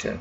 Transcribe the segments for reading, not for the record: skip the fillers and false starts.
action.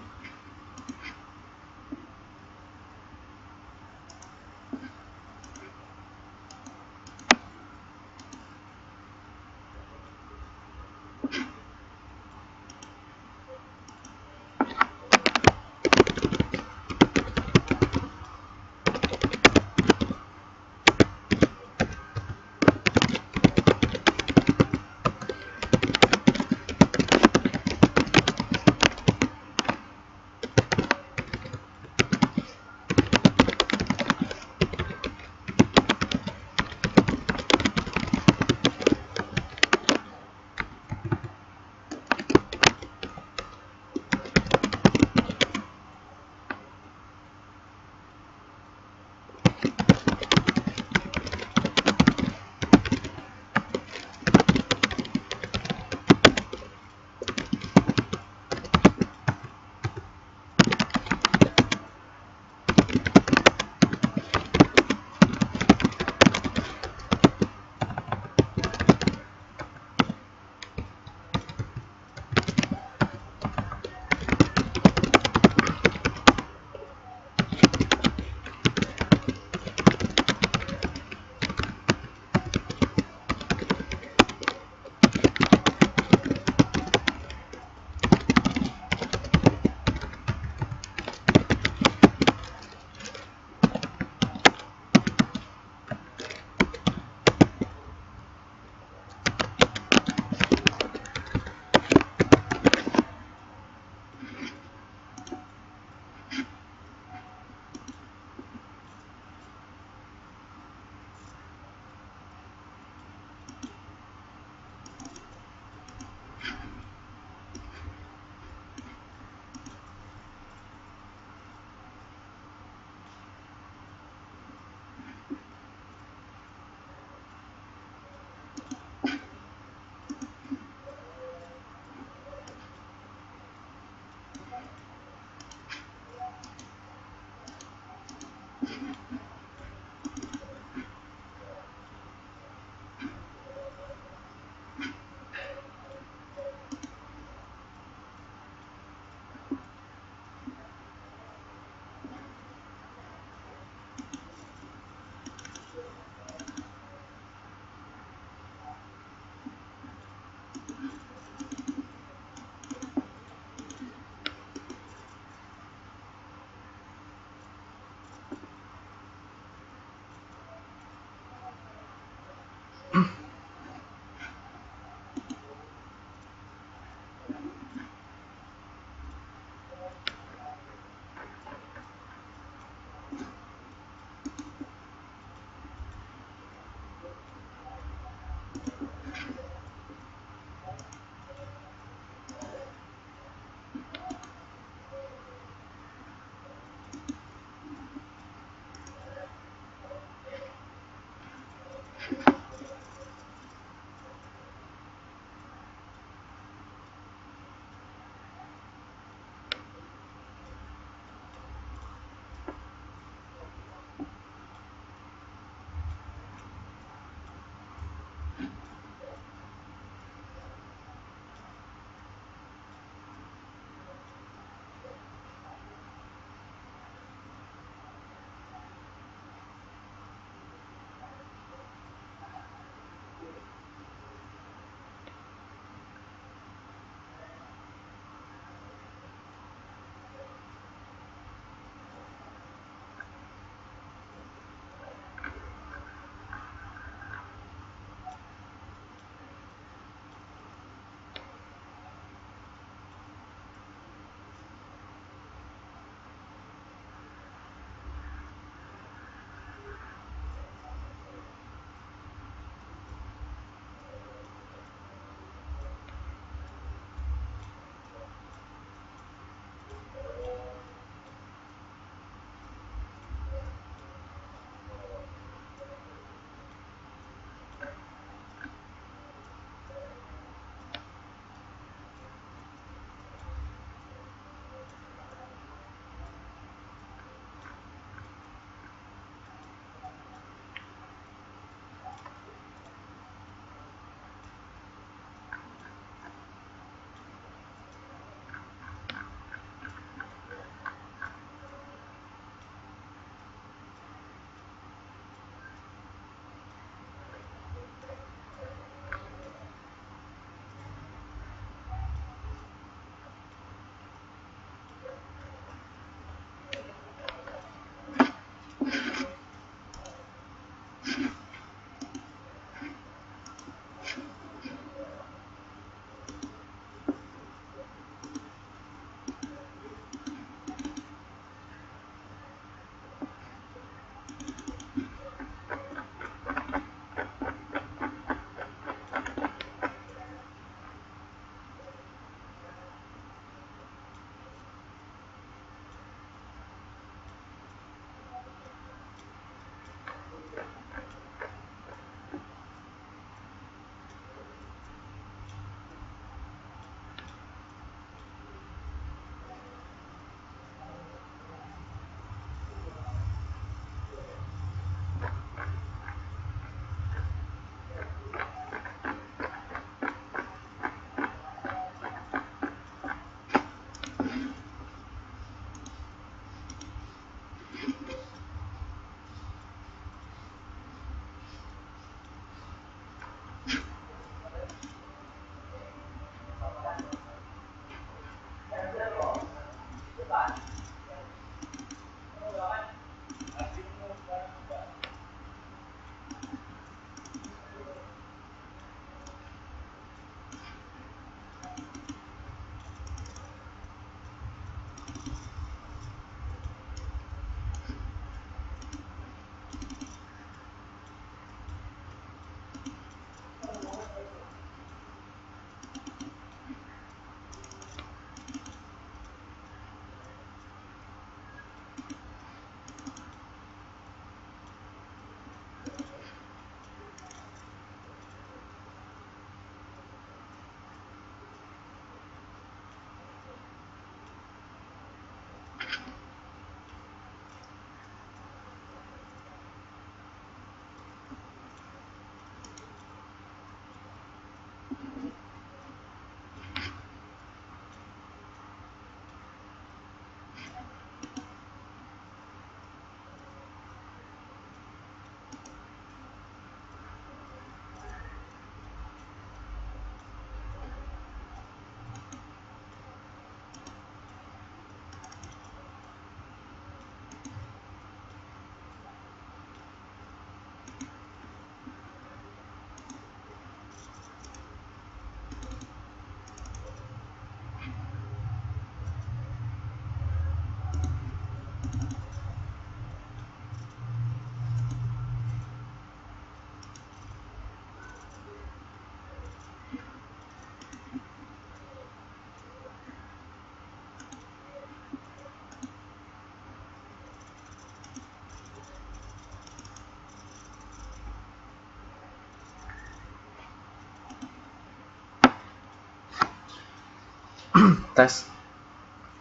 Tes.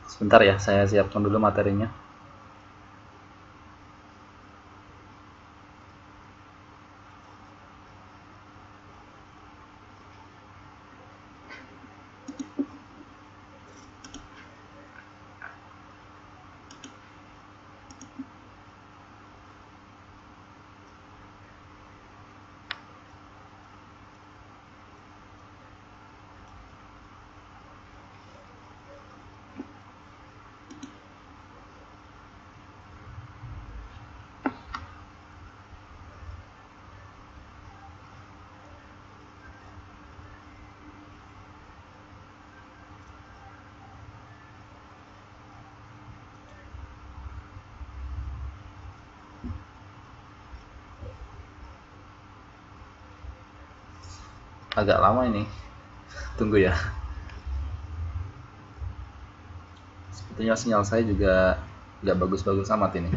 Sebentar ya, saya siapkan dulu materinya. Agak lama ini. Tunggu ya. Sepertinya sinyal saya juga nggak bagus-bagus amat ini.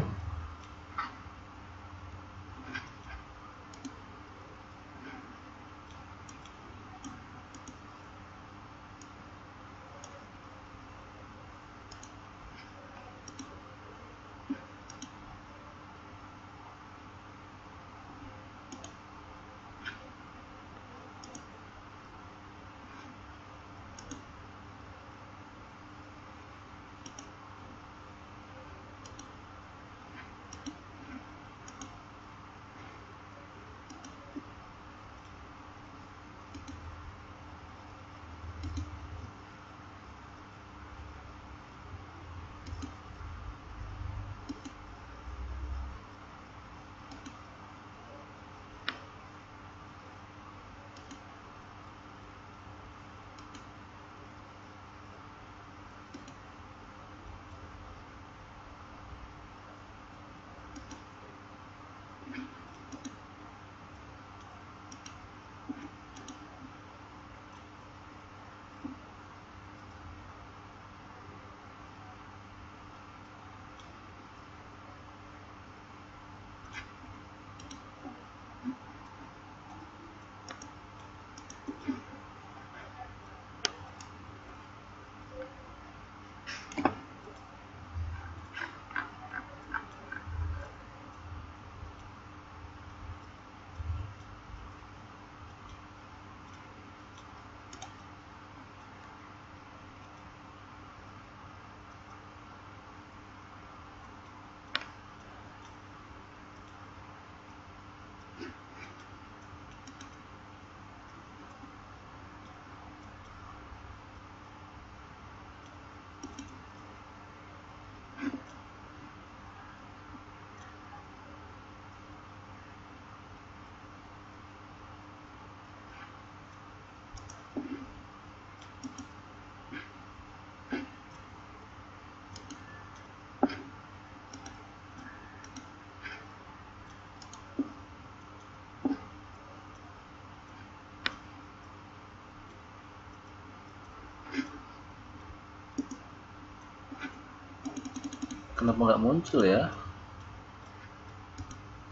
Kenapa nggak muncul ya?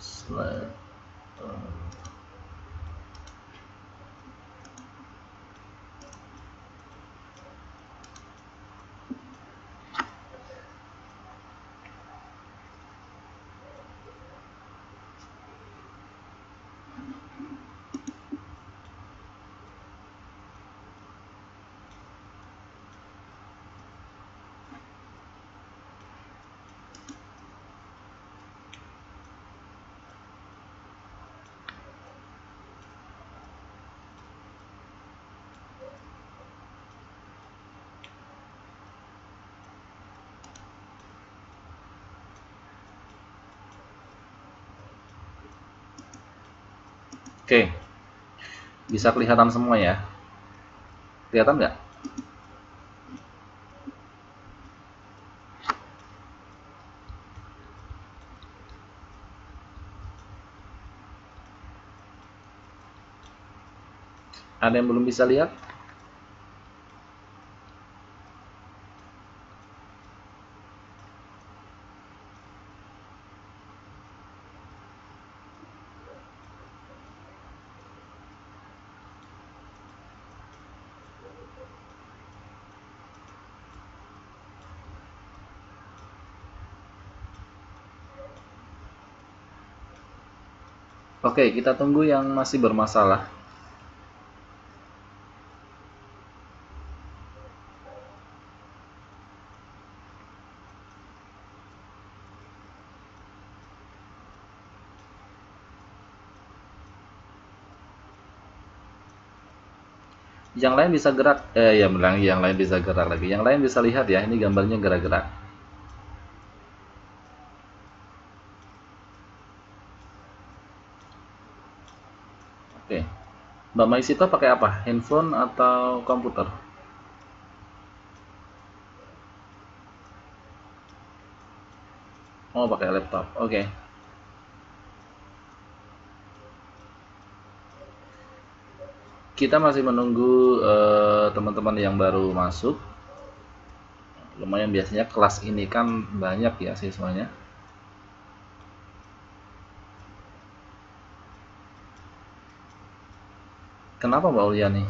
Slide. Oke, bisa kelihatan semua ya? Kelihatan nggak? Ada yang belum bisa lihat? Oke, kita tunggu yang masih bermasalah. Yang lain bisa gerak, ya bilang yang lain bisa gerak lagi. Yang lain bisa lihat ya, ini gambarnya gerak-gerak. Oke, Mbak Maisita pakai apa? Handphone atau komputer? Oh, pakai laptop. Oke. Kita masih menunggu teman-teman yang baru masuk. Lumayan, biasanya kelas ini kan banyak ya siswanya. Kenapa Mbak Uliani?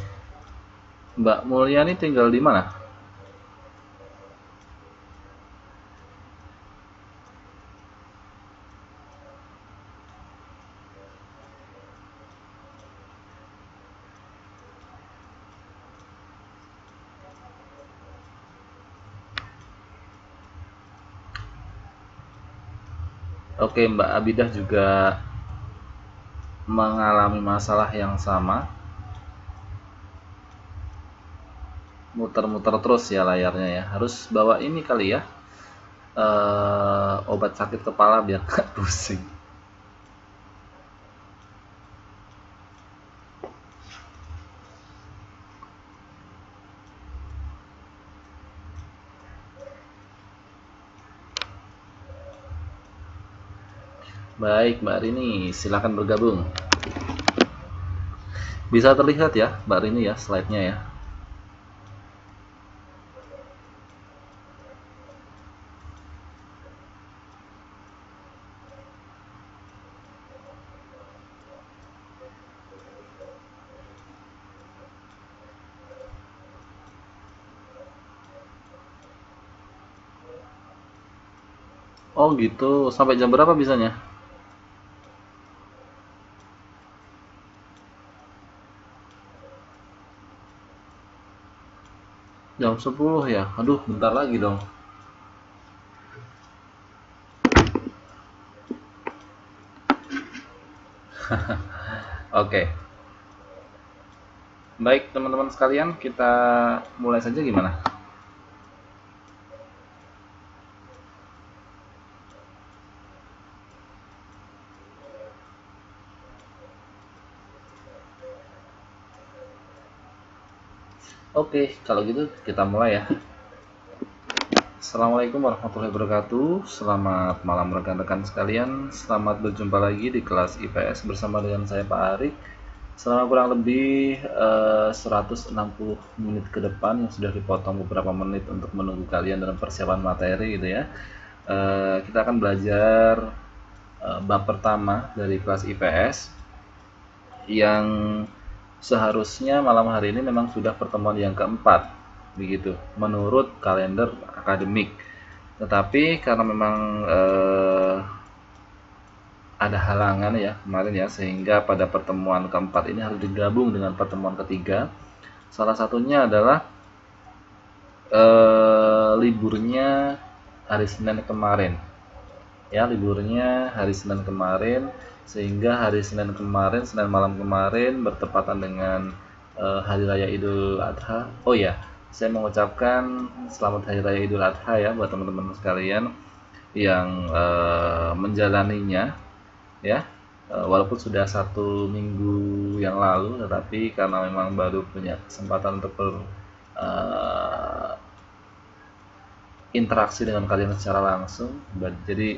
Mbak Mulyani tinggal di mana? Oke, Mbak Abidah juga mengalami masalah yang sama. Muter-muter terus ya layarnya ya. Harus bawa ini kali ya. Obat sakit kepala biar gak pusing. Baik, Mbak Rini, silakan bergabung. Bisa terlihat ya, Mbak Rini ya, slide-nya ya. Oh gitu, sampai jam berapa bisanya? Jam 10 ya? Aduh, bentar lagi dong. Oke. Baik, teman-teman sekalian, kita mulai saja gimana? Oke, kalau gitu kita mulai ya. Assalamualaikum warahmatullahi wabarakatuh. Selamat malam rekan-rekan sekalian. Selamat berjumpa lagi di kelas IPS bersama dengan saya Pak Arik. Selama kurang lebih 160 menit ke depan yang sudah dipotong beberapa menit untuk menunggu kalian dalam persiapan materi gitu ya. Kita akan belajar bab pertama dari kelas IPS yang seharusnya malam hari ini memang sudah pertemuan yang keempat begitu menurut kalender akademik, tetapi karena memang ada halangan ya kemarin ya, sehingga pada pertemuan keempat ini harus digabung dengan pertemuan ketiga. Salah satunya adalah liburnya hari Senin kemarin ya, liburnya hari Senin kemarin, sehingga hari Senin kemarin, Senin malam kemarin bertepatan dengan Hari Raya Idul Adha. Oh ya, saya mengucapkan selamat Hari Raya Idul Adha ya buat teman-teman sekalian yang menjalaninya ya. Walaupun sudah 1 minggu yang lalu, tetapi karena memang baru punya kesempatan untuk interaksi dengan kalian secara langsung, jadi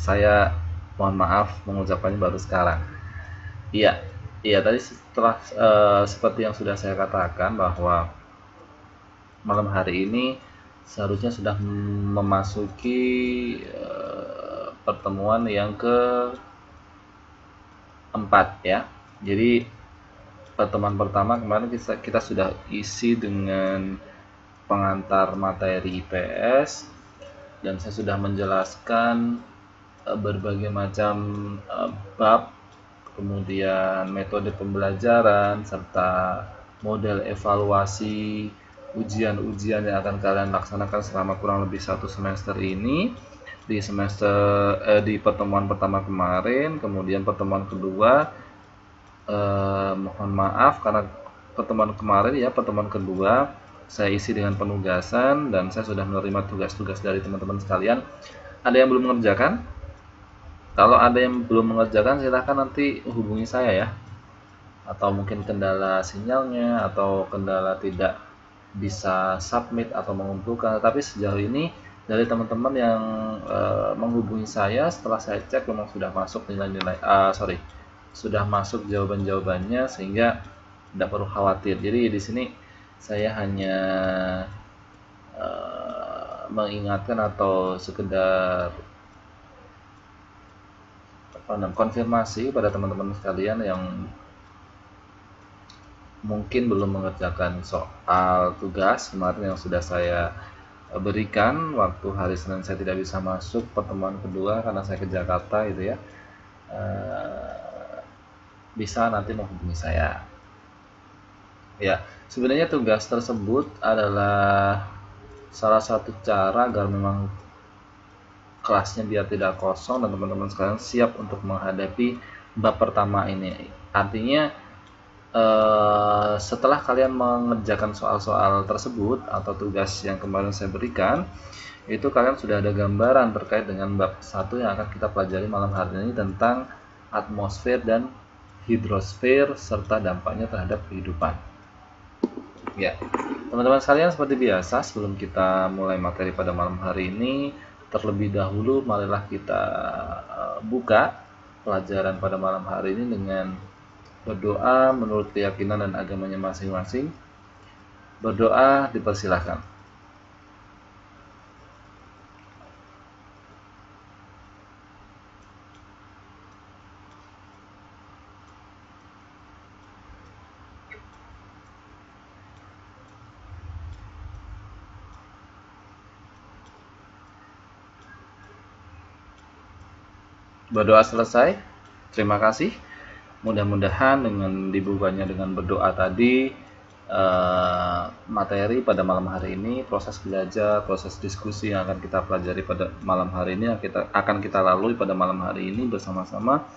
saya mohon maaf mengucapkannya baru sekarang. Iya, iya tadi setelah seperti yang sudah saya katakan bahwa malam hari ini seharusnya sudah memasuki pertemuan yang keempat ya. Jadi pertemuan pertama kemarin kita sudah isi dengan pengantar materi IPS, dan saya sudah menjelaskan berbagai macam bab kemudian metode pembelajaran, serta model evaluasi ujian-ujian yang akan kalian laksanakan selama kurang lebih 1 semester ini. Di pertemuan pertama kemarin, kemudian pertemuan kedua, mohon maaf karena pertemuan kedua saya isi dengan penugasan dan saya sudah menerima tugas-tugas dari teman-teman sekalian. Ada yang belum mengerjakan? Kalau ada yang belum mengerjakan, silahkan nanti hubungi saya ya. Atau mungkin kendala sinyalnya, atau kendala tidak bisa submit atau mengumpulkan. Tapi sejauh ini dari teman-teman yang menghubungi saya, setelah saya cek memang sudah masuk sudah masuk jawaban-jawabannya, sehingga tidak perlu khawatir. Jadi di sini saya hanya mengingatkan atau sekedar konfirmasi pada teman-teman sekalian yang mungkin belum mengerjakan soal tugas kemarin yang sudah saya berikan waktu hari Senin. Saya tidak bisa masuk pertemuan kedua karena saya ke Jakarta gitu ya. Bisa nanti menghubungi saya ya. Sebenarnya tugas tersebut adalah salah satu cara agar memang kelasnya biar tidak kosong dan teman-teman sekalian siap untuk menghadapi bab pertama ini. Artinya setelah kalian mengerjakan soal-soal tersebut atau tugas yang kemarin saya berikan, itu kalian sudah ada gambaran terkait dengan bab 1 yang akan kita pelajari malam hari ini, tentang atmosfer dan hidrosfer serta dampaknya terhadap kehidupan. Ya, teman-teman sekalian, seperti biasa sebelum kita mulai materi pada malam hari ini, terlebih dahulu marilah kita buka pelajaran pada malam hari ini dengan berdoa menurut keyakinan dan agamanya masing-masing. Berdoa dipersilahkan. Berdoa selesai. Terima kasih. Mudah-mudahan dengan dibukanya dengan berdoa tadi, materi pada malam hari ini, proses belajar, proses diskusi yang akan kita pelajari pada malam hari ini, akan kita lalui pada malam hari ini bersama-sama,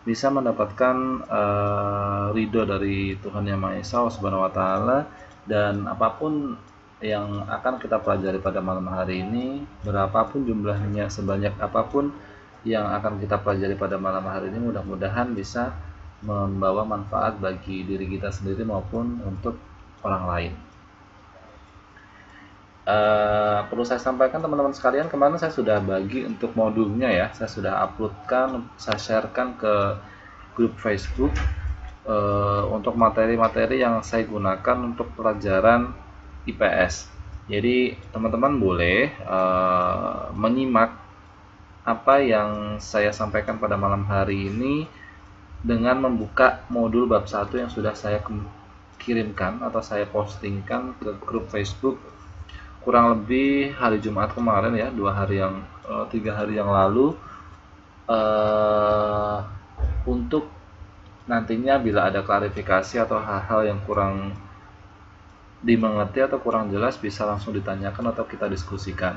bisa mendapatkan ridho dari Tuhan Yang Maha Esa Subhanahu wa Ta'ala. Dan apapun yang akan kita pelajari pada malam hari ini, berapapun jumlahnya, sebanyak apapun yang akan kita pelajari pada malam hari ini, mudah-mudahan bisa membawa manfaat bagi diri kita sendiri maupun untuk orang lain. Perlu saya sampaikan teman-teman sekalian, kemarin saya sudah bagi untuk modulnya ya, saya sudah uploadkan, saya sharekan ke grup Facebook untuk materi-materi yang saya gunakan untuk pelajaran IPS. Jadi teman-teman boleh menyimak apa yang saya sampaikan pada malam hari ini dengan membuka modul bab 1 yang sudah saya kirimkan atau saya postingkan ke grup Facebook kurang lebih hari Jumat kemarin ya, 3 hari yang lalu, untuk nantinya bila ada klarifikasi atau hal-hal yang kurang dimengerti atau kurang jelas bisa langsung ditanyakan atau kita diskusikan.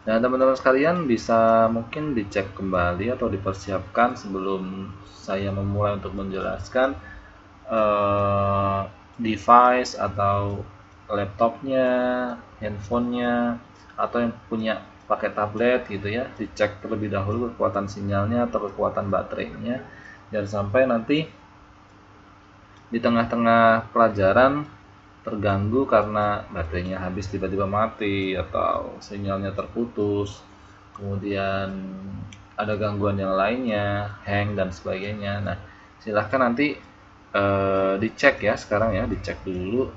Nah, teman-teman sekalian bisa mungkin dicek kembali atau dipersiapkan sebelum saya memulai untuk menjelaskan device atau laptopnya, handphonenya, atau yang punya pakai tablet gitu ya, dicek terlebih dahulu kekuatan sinyalnya atau kekuatan baterainya, jangan sampai nanti di tengah-tengah pelajaran terganggu karena baterainya habis tiba-tiba mati atau sinyalnya terputus, kemudian ada gangguan yang lainnya, hang dan sebagainya. Nah, silahkan nanti dicek ya sekarang ya, dicek dulu,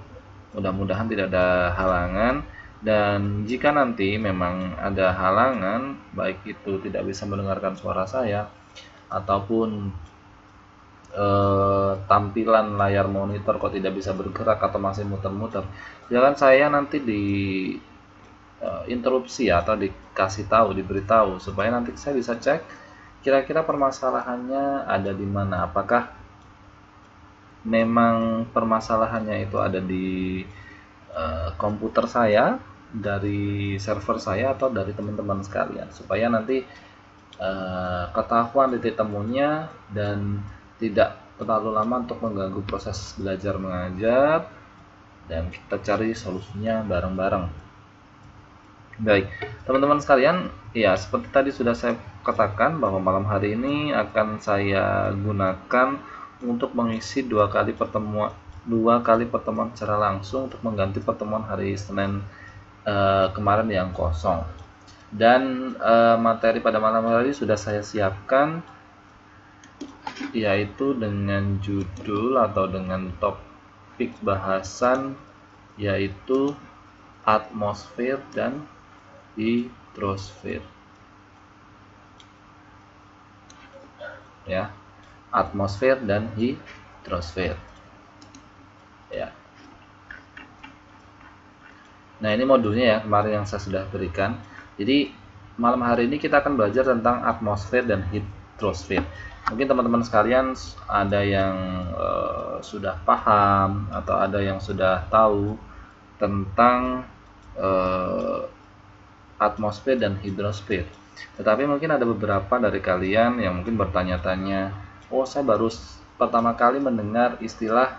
mudah-mudahan tidak ada halangan. Dan jika nanti memang ada halangan, baik itu tidak bisa mendengarkan suara saya ataupun tampilan layar monitor kok tidak bisa bergerak atau masih muter-muter, jangan saya nanti di interupsi atau diberitahu supaya nanti saya bisa cek kira-kira permasalahannya ada di mana? Apakah memang permasalahannya itu ada di komputer saya, dari server saya, atau dari teman-teman sekalian, supaya nanti ketahuan titik temunya dan tidak terlalu lama untuk mengganggu proses belajar mengajar, dan kita cari solusinya bareng-bareng. Baik, teman-teman sekalian, ya seperti tadi sudah saya katakan bahwa malam hari ini akan saya gunakan untuk mengisi dua kali pertemuan secara langsung untuk mengganti pertemuan hari Senin kemarin yang kosong. Dan materi pada malam hari sudah saya siapkan, yaitu dengan judul atau dengan topik bahasan yaitu atmosfer dan hidrosfer. Ya, atmosfer dan hidrosfer. Ya. Nah, ini modulnya ya, kemarin yang saya sudah berikan. Jadi malam hari ini kita akan belajar tentang atmosfer dan hidrosfer. Mungkin teman-teman sekalian ada yang sudah paham atau ada yang sudah tahu tentang atmosfer dan hidrosfer. Tetapi mungkin ada beberapa dari kalian yang mungkin bertanya-tanya, oh saya baru pertama kali mendengar istilah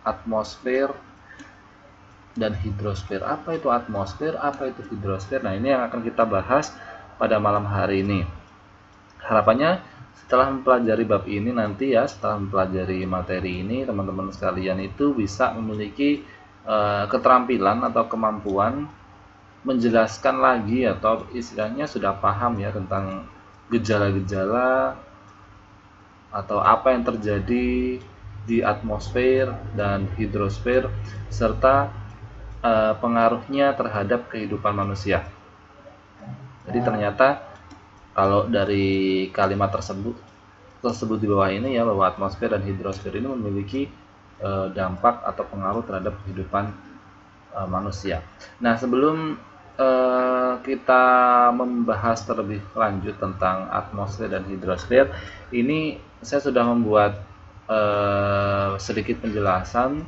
atmosfer dan hidrosfer. Apa itu atmosfer? Apa itu hidrosfer? Nah, ini yang akan kita bahas pada malam hari ini. Harapannya setelah mempelajari bab ini nanti ya, setelah mempelajari materi ini, teman-teman sekalian itu bisa memiliki keterampilan atau kemampuan menjelaskan lagi, atau istilahnya sudah paham ya tentang gejala-gejala atau apa yang terjadi di atmosfer dan hidrosfer serta pengaruhnya terhadap kehidupan manusia. Jadi ternyata kalau dari kalimat tersebut di bawah ini ya, bahwa atmosfer dan hidrosfer ini memiliki dampak atau pengaruh terhadap kehidupan manusia. Nah, sebelum kita membahas terlebih lanjut tentang atmosfer dan hidrosfer, ini saya sudah membuat sedikit penjelasan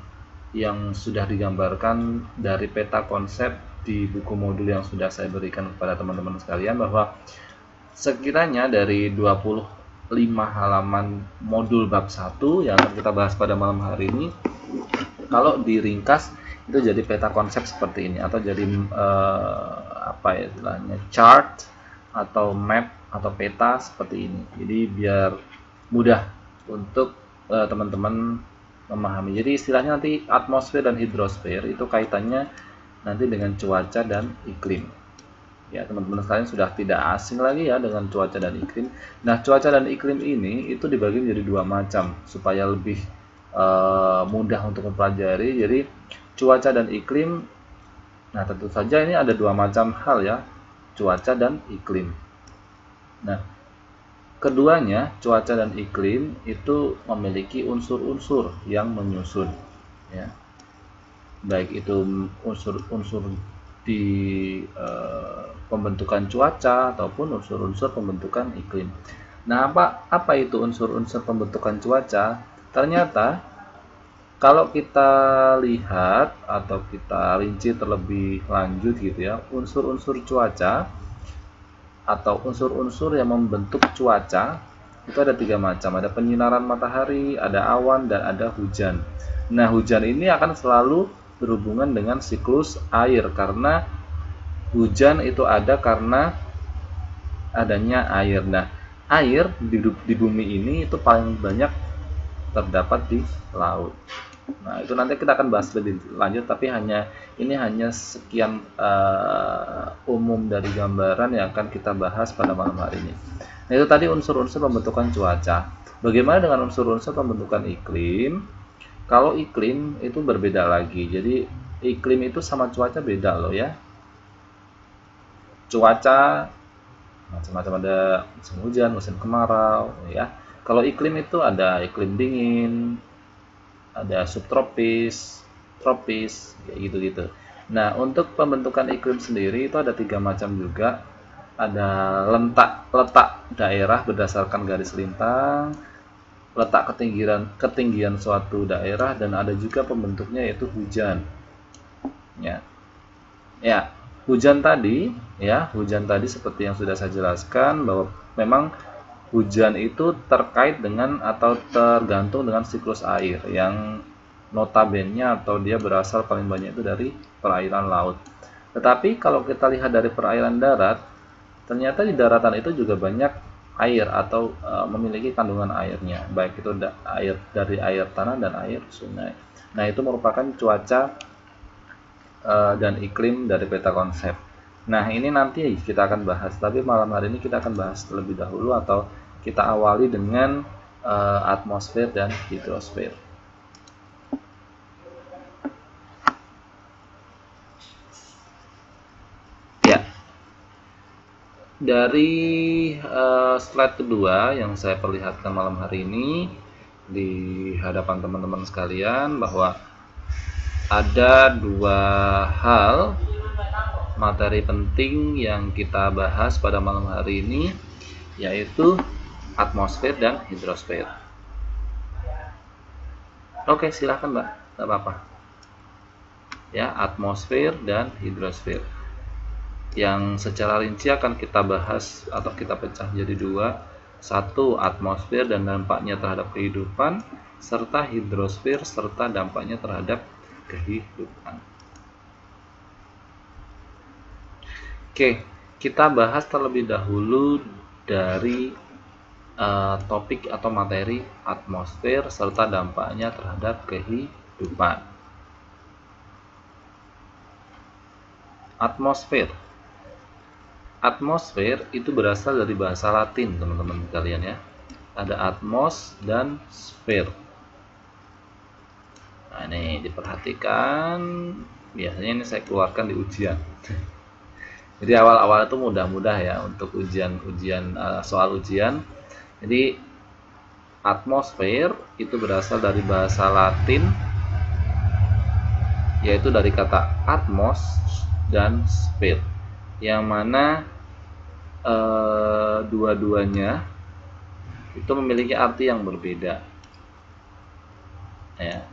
yang sudah digambarkan dari peta konsep di buku modul yang sudah saya berikan kepada teman-teman sekalian, bahwa sekiranya dari 25 halaman modul bab 1 yang akan kita bahas pada malam hari ini, kalau diringkas itu jadi peta konsep seperti ini, atau jadi apa ya istilahnya, chart atau map atau peta seperti ini. Jadi biar mudah untuk teman-teman memahami. Jadi istilahnya nanti atmosfer dan hidrosfer itu kaitannya nanti dengan cuaca dan iklim. Ya, teman-teman sekalian sudah tidak asing lagi ya dengan cuaca dan iklim. Nah, cuaca dan iklim ini itu dibagi menjadi dua macam supaya lebih mudah untuk mempelajari. Jadi cuaca dan iklim, nah tentu saja ini ada dua macam hal ya, cuaca dan iklim. Nah, keduanya, cuaca dan iklim, itu memiliki unsur-unsur yang menyusun ya. Baik itu unsur-unsur di pembentukan cuaca ataupun unsur-unsur pembentukan iklim. Nah, apa itu unsur-unsur pembentukan cuaca? Ternyata kalau kita lihat atau kita rinci terlebih lanjut gitu ya, unsur-unsur cuaca atau unsur-unsur yang membentuk cuaca itu ada tiga macam. Ada penyinaran matahari, ada awan, dan ada hujan. Nah, hujan ini akan selalu berhubungan dengan siklus air, karena hujan itu ada karena adanya air. Nah, air di bumi ini itu paling banyak terdapat di laut. Nah, itu nanti kita akan bahas lebih lanjut, tapi ini hanya sekian umum dari gambaran yang akan kita bahas pada malam hari ini. Nah, itu tadi unsur-unsur pembentukan cuaca. Bagaimana dengan unsur-unsur pembentukan iklim? Kalau iklim itu berbeda lagi. Jadi iklim itu sama cuaca beda loh ya. Cuaca macam-macam, ada musim hujan, musim kemarau ya. Kalau iklim itu ada iklim dingin, ada subtropis, tropis, kayak gitu-gitu. Nah, untuk pembentukan iklim sendiri itu ada tiga macam juga. ada letak daerah berdasarkan garis lintang, letak ketinggian suatu daerah, dan ada juga pembentuknya yaitu hujan. Ya, hujan tadi seperti yang sudah saya jelaskan bahwa memang hujan itu terkait dengan atau tergantung dengan siklus air yang notabene atau dia berasal paling banyak itu dari perairan laut. Tetapi kalau kita lihat dari perairan darat, ternyata di daratan itu juga banyak air atau memiliki kandungan airnya, baik itu air dari air tanah dan air sungai. Nah, itu merupakan cuaca dan iklim dari peta konsep. Nah, ini nanti kita akan bahas, tapi malam hari ini kita akan bahas terlebih dahulu atau kita awali dengan atmosfer dan hidrosfer. Ya, dari slide kedua yang saya perlihatkan malam hari ini di hadapan teman-teman sekalian bahwa ada dua hal materi penting yang kita bahas pada malam hari ini, yaitu atmosfer dan hidrosfer. Oke, silahkan Mbak, tidak apa-apa. Ya, atmosfer dan hidrosfer. Yang secara rinci akan kita bahas atau kita pecah jadi dua. Satu, atmosfer dan dampaknya terhadap kehidupan, serta hidrosfer serta dampaknya terhadap kehidupan. Oke, kita bahas terlebih dahulu dari topik atau materi atmosfer serta dampaknya terhadap kehidupan. Atmosfer itu berasal dari bahasa Latin, teman-teman sekalian ya. Ada atmos dan sphere. Nah, ini diperhatikan, biasanya ini saya keluarkan di ujian. Jadi awal-awal itu mudah-mudah ya untuk soal ujian. Jadi atmosfer itu berasal dari bahasa Latin, yaitu dari kata atmos dan sphere, yang mana dua-duanya itu memiliki arti yang berbeda. Ya.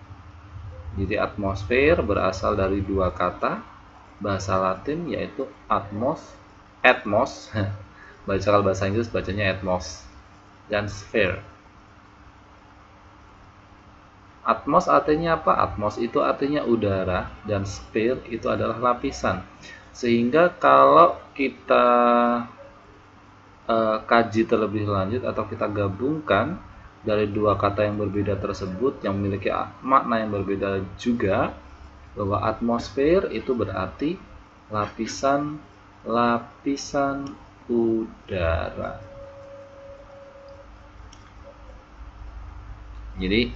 Jadi atmosfer berasal dari dua kata bahasa Latin, yaitu atmos, kalau bahasa Inggris bacanya atmos, dan sphere. Atmos artinya apa? Atmos itu artinya udara, dan sphere itu adalah lapisan. Sehingga kalau kita kaji terlebih lanjut atau kita gabungkan dari dua kata yang berbeda tersebut yang memiliki makna yang berbeda juga, bahwa atmosfer itu berarti lapisan udara. Jadi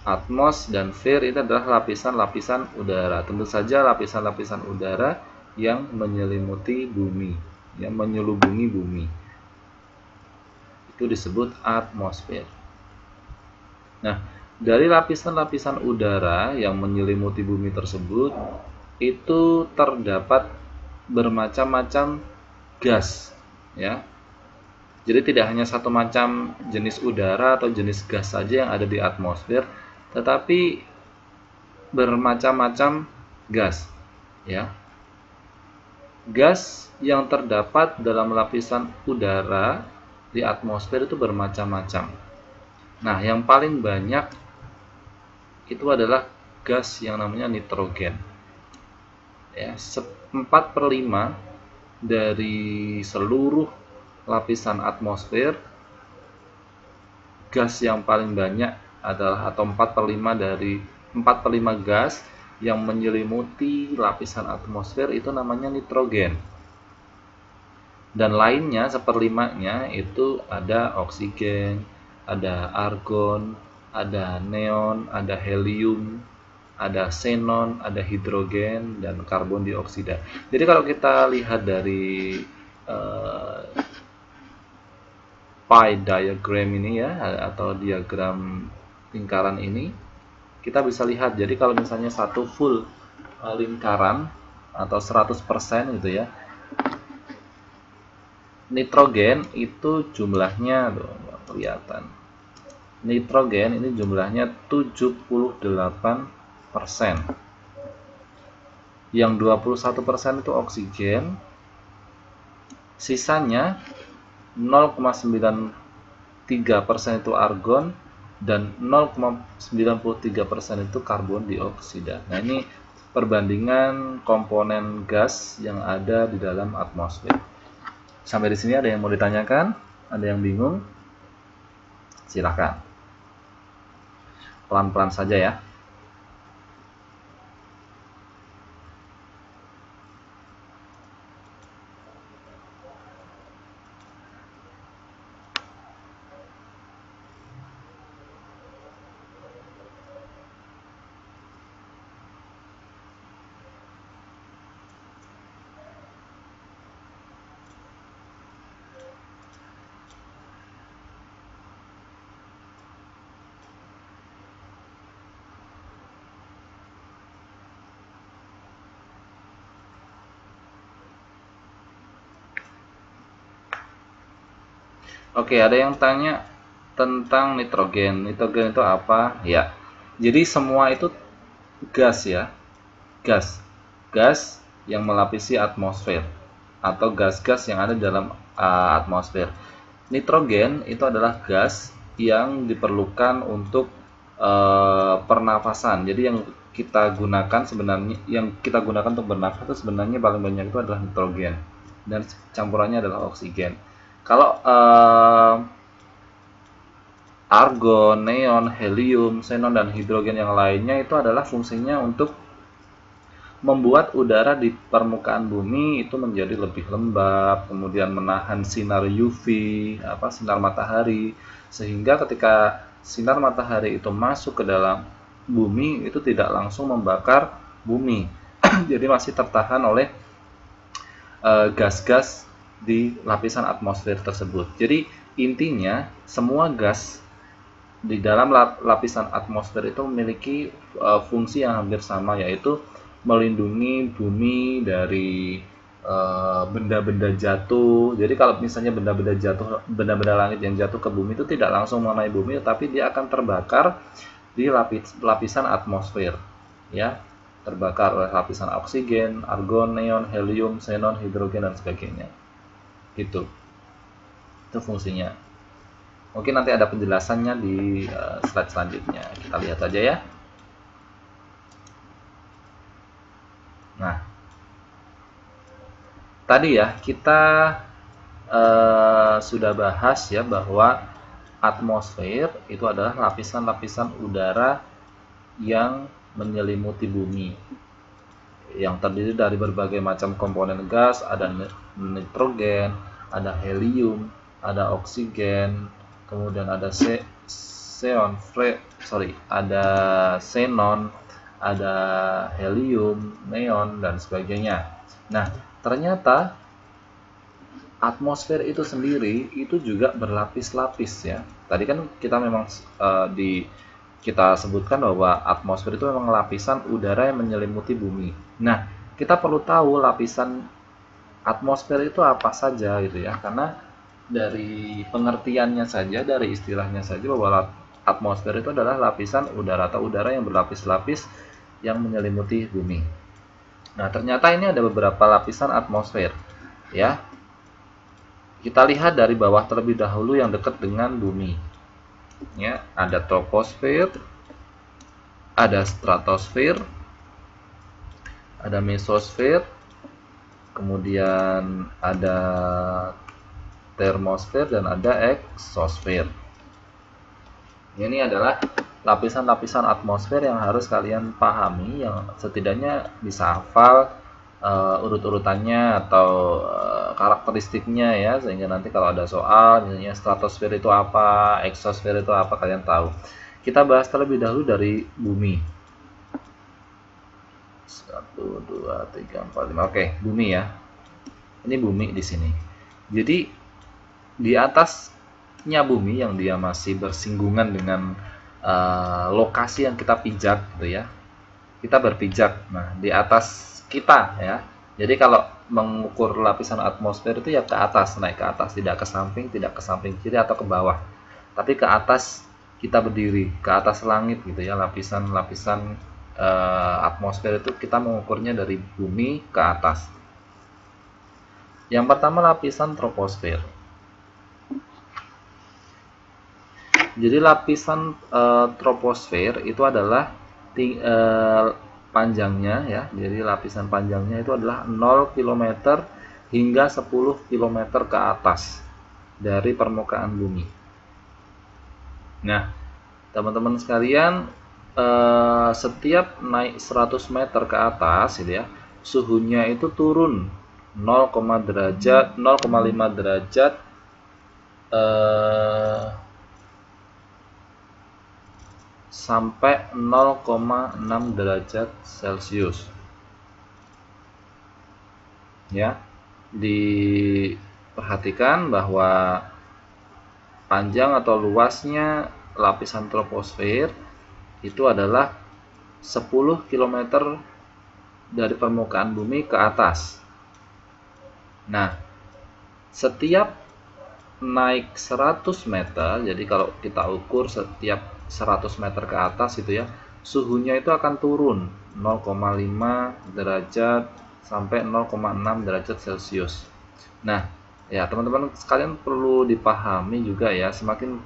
atmos dan sphere itu adalah lapisan-lapisan udara. Tentu saja lapisan-lapisan udara yang menyelimuti bumi, yang menyelubungi bumi. Itu disebut atmosfer. Nah, dari lapisan-lapisan udara yang menyelimuti bumi tersebut, itu terdapat bermacam-macam gas, ya. Jadi tidak hanya satu macam jenis udara atau jenis gas saja yang ada di atmosfer, tetapi bermacam-macam gas, ya. Gas yang terdapat dalam lapisan udara di atmosfer itu bermacam-macam. Nah, yang paling banyak itu adalah gas yang namanya nitrogen. Ya, 4/5 dari seluruh lapisan atmosfer, gas yang paling banyak adalah, atau 4/5 gas yang menyelimuti lapisan atmosfer itu namanya nitrogen. Dan lainnya 1/5-nya itu ada oksigen, ada argon, ada neon, ada helium, ada xenon, ada hidrogen, dan karbon dioksida. Jadi kalau kita lihat dari pie diagram ini ya, atau diagram lingkaran ini, kita bisa lihat. Jadi kalau misalnya satu full lingkaran atau 100% gitu ya, Nitrogen itu jumlahnya tuh nggak kelihatan. Nitrogen ini jumlahnya 78%. Yang 21% itu oksigen. Sisanya 0,93% itu argon dan 0,93% itu karbon dioksida. Nah, ini perbandingan komponen gas yang ada di dalam atmosfer. Sampai di sini ada yang mau ditanyakan? Ada yang bingung? Silakan. Pelan-pelan saja ya. Oke, ada yang tanya tentang nitrogen. Nitrogen itu apa? Ya. Jadi semua itu gas ya. Gas. Gas yang melapisi atmosfer atau gas-gas yang ada dalam atmosfer. Nitrogen itu adalah gas yang diperlukan untuk pernafasan. Jadi yang kita gunakan untuk bernafas itu sebenarnya paling banyak itu adalah nitrogen dan campurannya adalah oksigen. Kalau argon, neon, helium, xenon, dan hidrogen yang lainnya itu adalah fungsinya untuk membuat udara di permukaan bumi itu menjadi lebih lembab, kemudian menahan sinar UV, sinar matahari, sehingga ketika sinar matahari itu masuk ke dalam bumi itu tidak langsung membakar bumi. Jadi masih tertahan oleh gas-gas di lapisan atmosfer tersebut. Jadi intinya semua gas di dalam lapisan atmosfer itu memiliki fungsi yang hampir sama, yaitu melindungi bumi dari benda-benda jatuh. Jadi kalau misalnya benda-benda langit yang jatuh ke bumi itu tidak langsung mengenai bumi, tapi dia akan terbakar di lapisan atmosfer, ya, terbakar oleh lapisan oksigen, argon, neon, helium, xenon, hidrogen, dan sebagainya. Itu fungsinya. Mungkin nanti ada penjelasannya di slide selanjutnya. Kita lihat aja ya. Nah, tadi ya kita sudah bahas ya bahwa atmosfer itu adalah lapisan-lapisan udara yang menyelimuti bumi, yang terdiri dari berbagai macam komponen gas. Ada nitrogen, ada helium, ada oksigen, kemudian ada ada xenon, ada helium, neon, dan sebagainya. Nah, ternyata atmosfer itu sendiri itu juga berlapis-lapis ya. Tadi kan kita memang kita sebutkan bahwa atmosfer itu memang lapisan udara yang menyelimuti bumi. Nah, kita perlu tahu lapisan atmosfer itu apa saja gitu ya, karena dari pengertiannya saja, dari istilahnya saja, bahwa atmosfer itu adalah lapisan udara atau udara yang berlapis-lapis yang menyelimuti bumi. Nah, ternyata ini ada beberapa lapisan atmosfer ya. Kita lihat dari bawah terlebih dahulu yang dekat dengan bumi. Ya, ada troposfer, ada stratosfer, ada mesosfer, kemudian ada termosfer, dan ada eksosfer. Ini adalah lapisan-lapisan atmosfer yang harus kalian pahami, yang setidaknya bisa hafal urut-urutannya atau karakteristiknya ya, sehingga nanti kalau ada soal misalnya stratosfer itu apa, eksosfer itu apa, kalian tahu. Kita bahas terlebih dahulu dari bumi. 1, 2, 3, 4, 5. Oke, bumi ya. Ini bumi di sini. Jadi di atasnya bumi yang dia masih bersinggungan dengan lokasi yang kita pijak gitu ya. Kita berpijak. Nah, di atas kita ya, Jadi kalau mengukur lapisan atmosfer itu ya ke atas, naik ke atas, tidak ke samping kiri atau ke bawah. Tapi ke atas kita berdiri, ke atas langit gitu ya, lapisan-lapisan atmosfer itu kita mengukurnya dari bumi ke atas. Yang pertama lapisan troposfer. Jadi lapisan troposfer itu adalah panjangnya ya. Jadi lapisan panjangnya itu adalah 0 km hingga 10 km ke atas dari permukaan bumi. Nah, teman-teman sekalian, setiap naik 100 meter ke atas gitu ya, suhunya itu turun 0,5 derajat sampai 0,6 derajat Celcius. Ya, diperhatikan bahwa panjang atau luasnya lapisan troposfer itu adalah 10 km dari permukaan bumi ke atas. Nah, setiap naik 100 meter, jadi kalau kita ukur setiap 100 meter ke atas itu ya, suhunya itu akan turun 0,5 derajat sampai 0,6 derajat Celcius. Nah, ya teman-teman sekalian perlu dipahami juga ya, semakin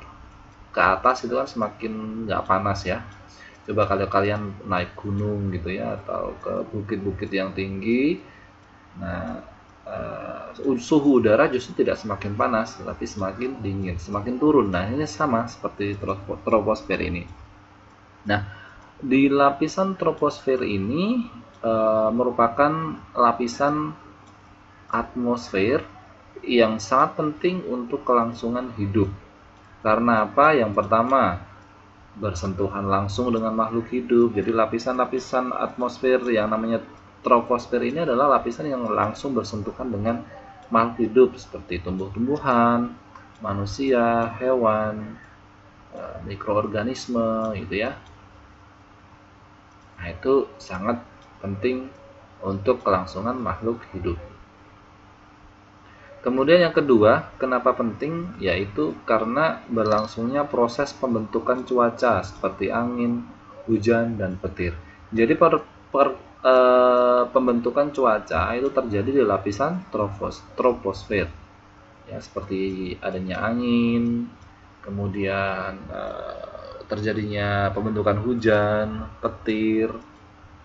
ke atas itu kan semakin nggak panas ya. Coba kalau kalian naik gunung gitu ya, atau ke bukit-bukit yang tinggi, nah suhu udara justru tidak semakin panas, tapi semakin dingin, semakin turun. Nah, ini sama seperti troposfer ini. Nah, di lapisan troposfer ini merupakan lapisan atmosfer yang sangat penting untuk kelangsungan hidup. Karena apa? Yang pertama, bersentuhan langsung dengan makhluk hidup. Jadi lapisan-lapisan atmosfer yang namanya troposfer ini adalah lapisan yang langsung bersentuhan dengan makhluk hidup seperti tumbuh-tumbuhan, manusia, hewan, mikroorganisme gitu ya. Nah, itu sangat penting untuk kelangsungan makhluk hidup. Kemudian yang kedua, kenapa penting? Yaitu karena berlangsungnya proses pembentukan cuaca seperti angin, hujan, dan petir. Jadi pembentukan cuaca itu terjadi di lapisan troposfer. Ya, seperti adanya angin, kemudian terjadinya pembentukan hujan, petir,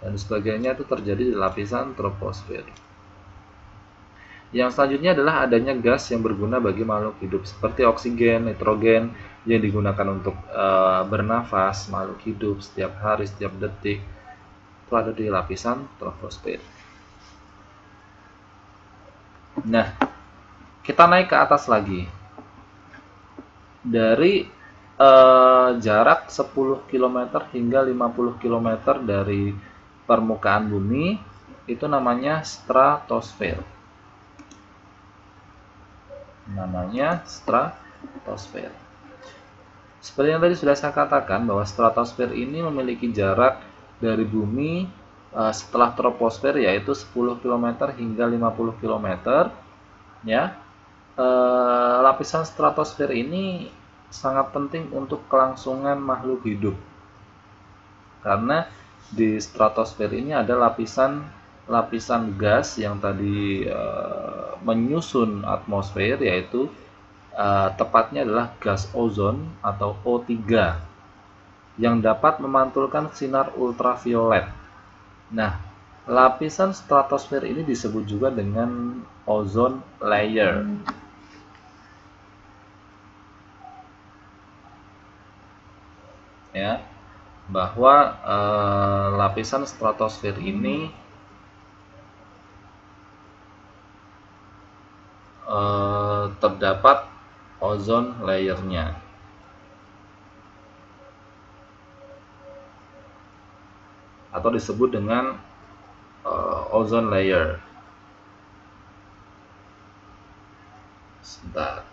dan sebagainya itu terjadi di lapisan troposfer. Yang selanjutnya adalah adanya gas yang berguna bagi makhluk hidup seperti oksigen, nitrogen yang digunakan untuk bernafas makhluk hidup setiap hari, setiap detik. Itu ada di lapisan troposfer. Nah, kita naik ke atas lagi. Dari jarak 10 km hingga 50 km dari permukaan bumi itu namanya stratosfer. Seperti yang tadi sudah saya katakan bahwa stratosfer ini memiliki jarak dari bumi setelah troposfer yaitu 10 km hingga 50 km ya. Lapisan stratosfer ini sangat penting untuk kelangsungan makhluk hidup karena di stratosfer ini ada lapisan gas yang tadi menyusun atmosfer, yaitu tepatnya adalah gas ozon atau O3 yang dapat memantulkan sinar ultraviolet. Nah, lapisan stratosfer ini disebut juga dengan ozone layer. Ya, bahwa lapisan stratosfer ini terdapat ozone layer-nya. Atau disebut dengan ozone layer. Sebentar.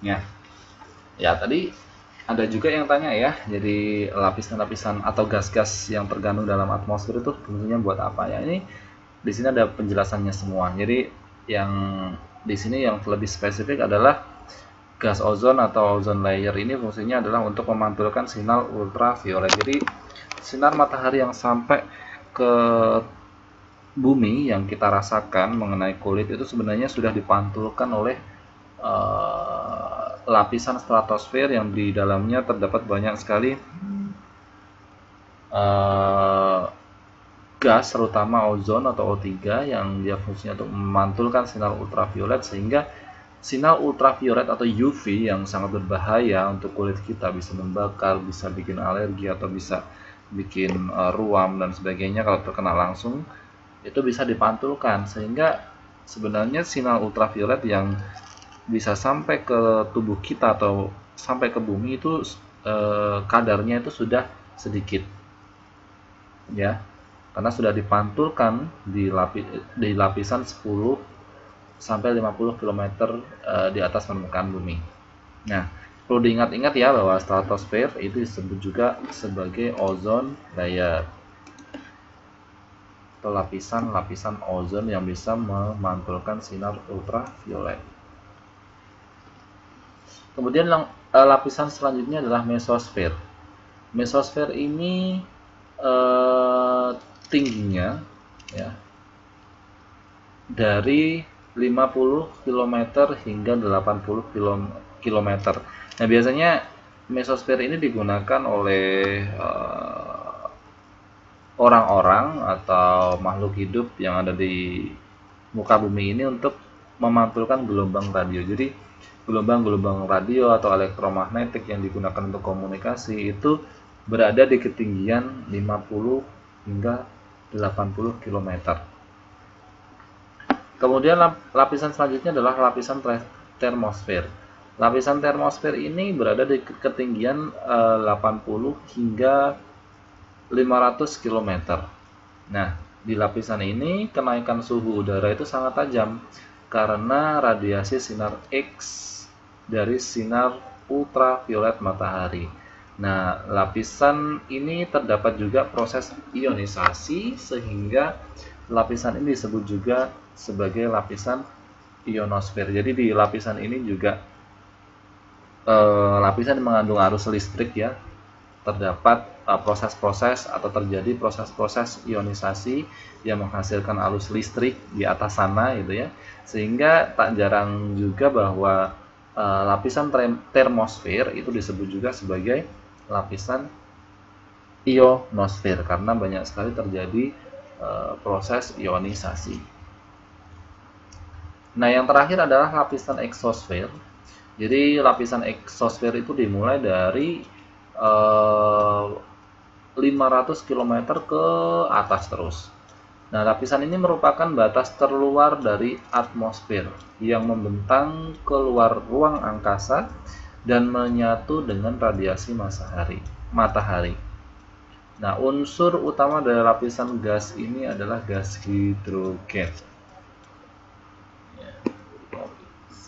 Ya tadi ada juga yang tanya ya, jadi lapisan-lapisan atau gas-gas yang tergandung dalam atmosfer itu fungsinya buat apa ya? Ini di sini ada penjelasannya semua. Jadi yang di sini yang lebih spesifik adalah gas ozon atau ozone layer ini fungsinya adalah untuk memantulkan sinar ultraviolet. Jadi sinar matahari yang sampai ke bumi yang kita rasakan mengenai kulit itu sebenarnya sudah dipantulkan oleh lapisan stratosfer yang di dalamnya terdapat banyak sekali gas, terutama ozon atau O3 yang dia fungsinya untuk memantulkan sinar ultraviolet, sehingga sinar ultraviolet atau UV yang sangat berbahaya untuk kulit kita, bisa membakar, bisa bikin alergi atau bisa bikin ruam dan sebagainya kalau terkena langsung, itu bisa dipantulkan, sehingga sebenarnya sinar ultraviolet yang bisa sampai ke tubuh kita atau sampai ke bumi itu kadarnya itu sudah sedikit ya, karena sudah dipantulkan di lapisan 10 sampai 50 km di atas permukaan bumi. Nah, perlu diingat-ingat ya bahwa stratosfer itu disebut juga sebagai ozone layer atau lapisan-lapisan ozon yang bisa memantulkan sinar ultraviolet. Kemudian lapisan selanjutnya adalah mesosfer. Mesosfer ini tingginya ya dari 50 km hingga 80 km. Nah, biasanya mesosfer ini digunakan oleh orang-orang atau makhluk hidup yang ada di muka bumi ini untuk memantulkan gelombang radio. Jadi gelombang-gelombang radio atau elektromagnetik yang digunakan untuk komunikasi itu berada di ketinggian 50 hingga 80 km. Kemudian lapisan selanjutnya adalah lapisan termosfer. Lapisan termosfer ini berada di ketinggian 80 hingga 500 km. Nah, di lapisan ini kenaikan suhu udara itu sangat tajam karena radiasi sinar X dari sinar ultraviolet matahari. Nah, lapisan ini terdapat juga proses ionisasi sehingga lapisan ini disebut juga sebagai lapisan ionosfer. Jadi di lapisan ini juga lapisan yang mengandung arus listrik ya, terdapat proses-proses atau terjadi proses-proses ionisasi yang menghasilkan arus listrik di atas sana gitu ya, sehingga tak jarang juga bahwa lapisan termosfer itu disebut juga sebagai lapisan ionosfer karena banyak sekali terjadi proses ionisasi. Nah, yang terakhir adalah lapisan eksosfer. Jadi lapisan eksosfer itu dimulai dari 500 km ke atas terus. Nah, lapisan ini merupakan batas terluar dari atmosfer yang membentang keluar ruang angkasa dan menyatu dengan radiasi matahari. Nah, unsur utama dari lapisan gas ini adalah gas hidrogen.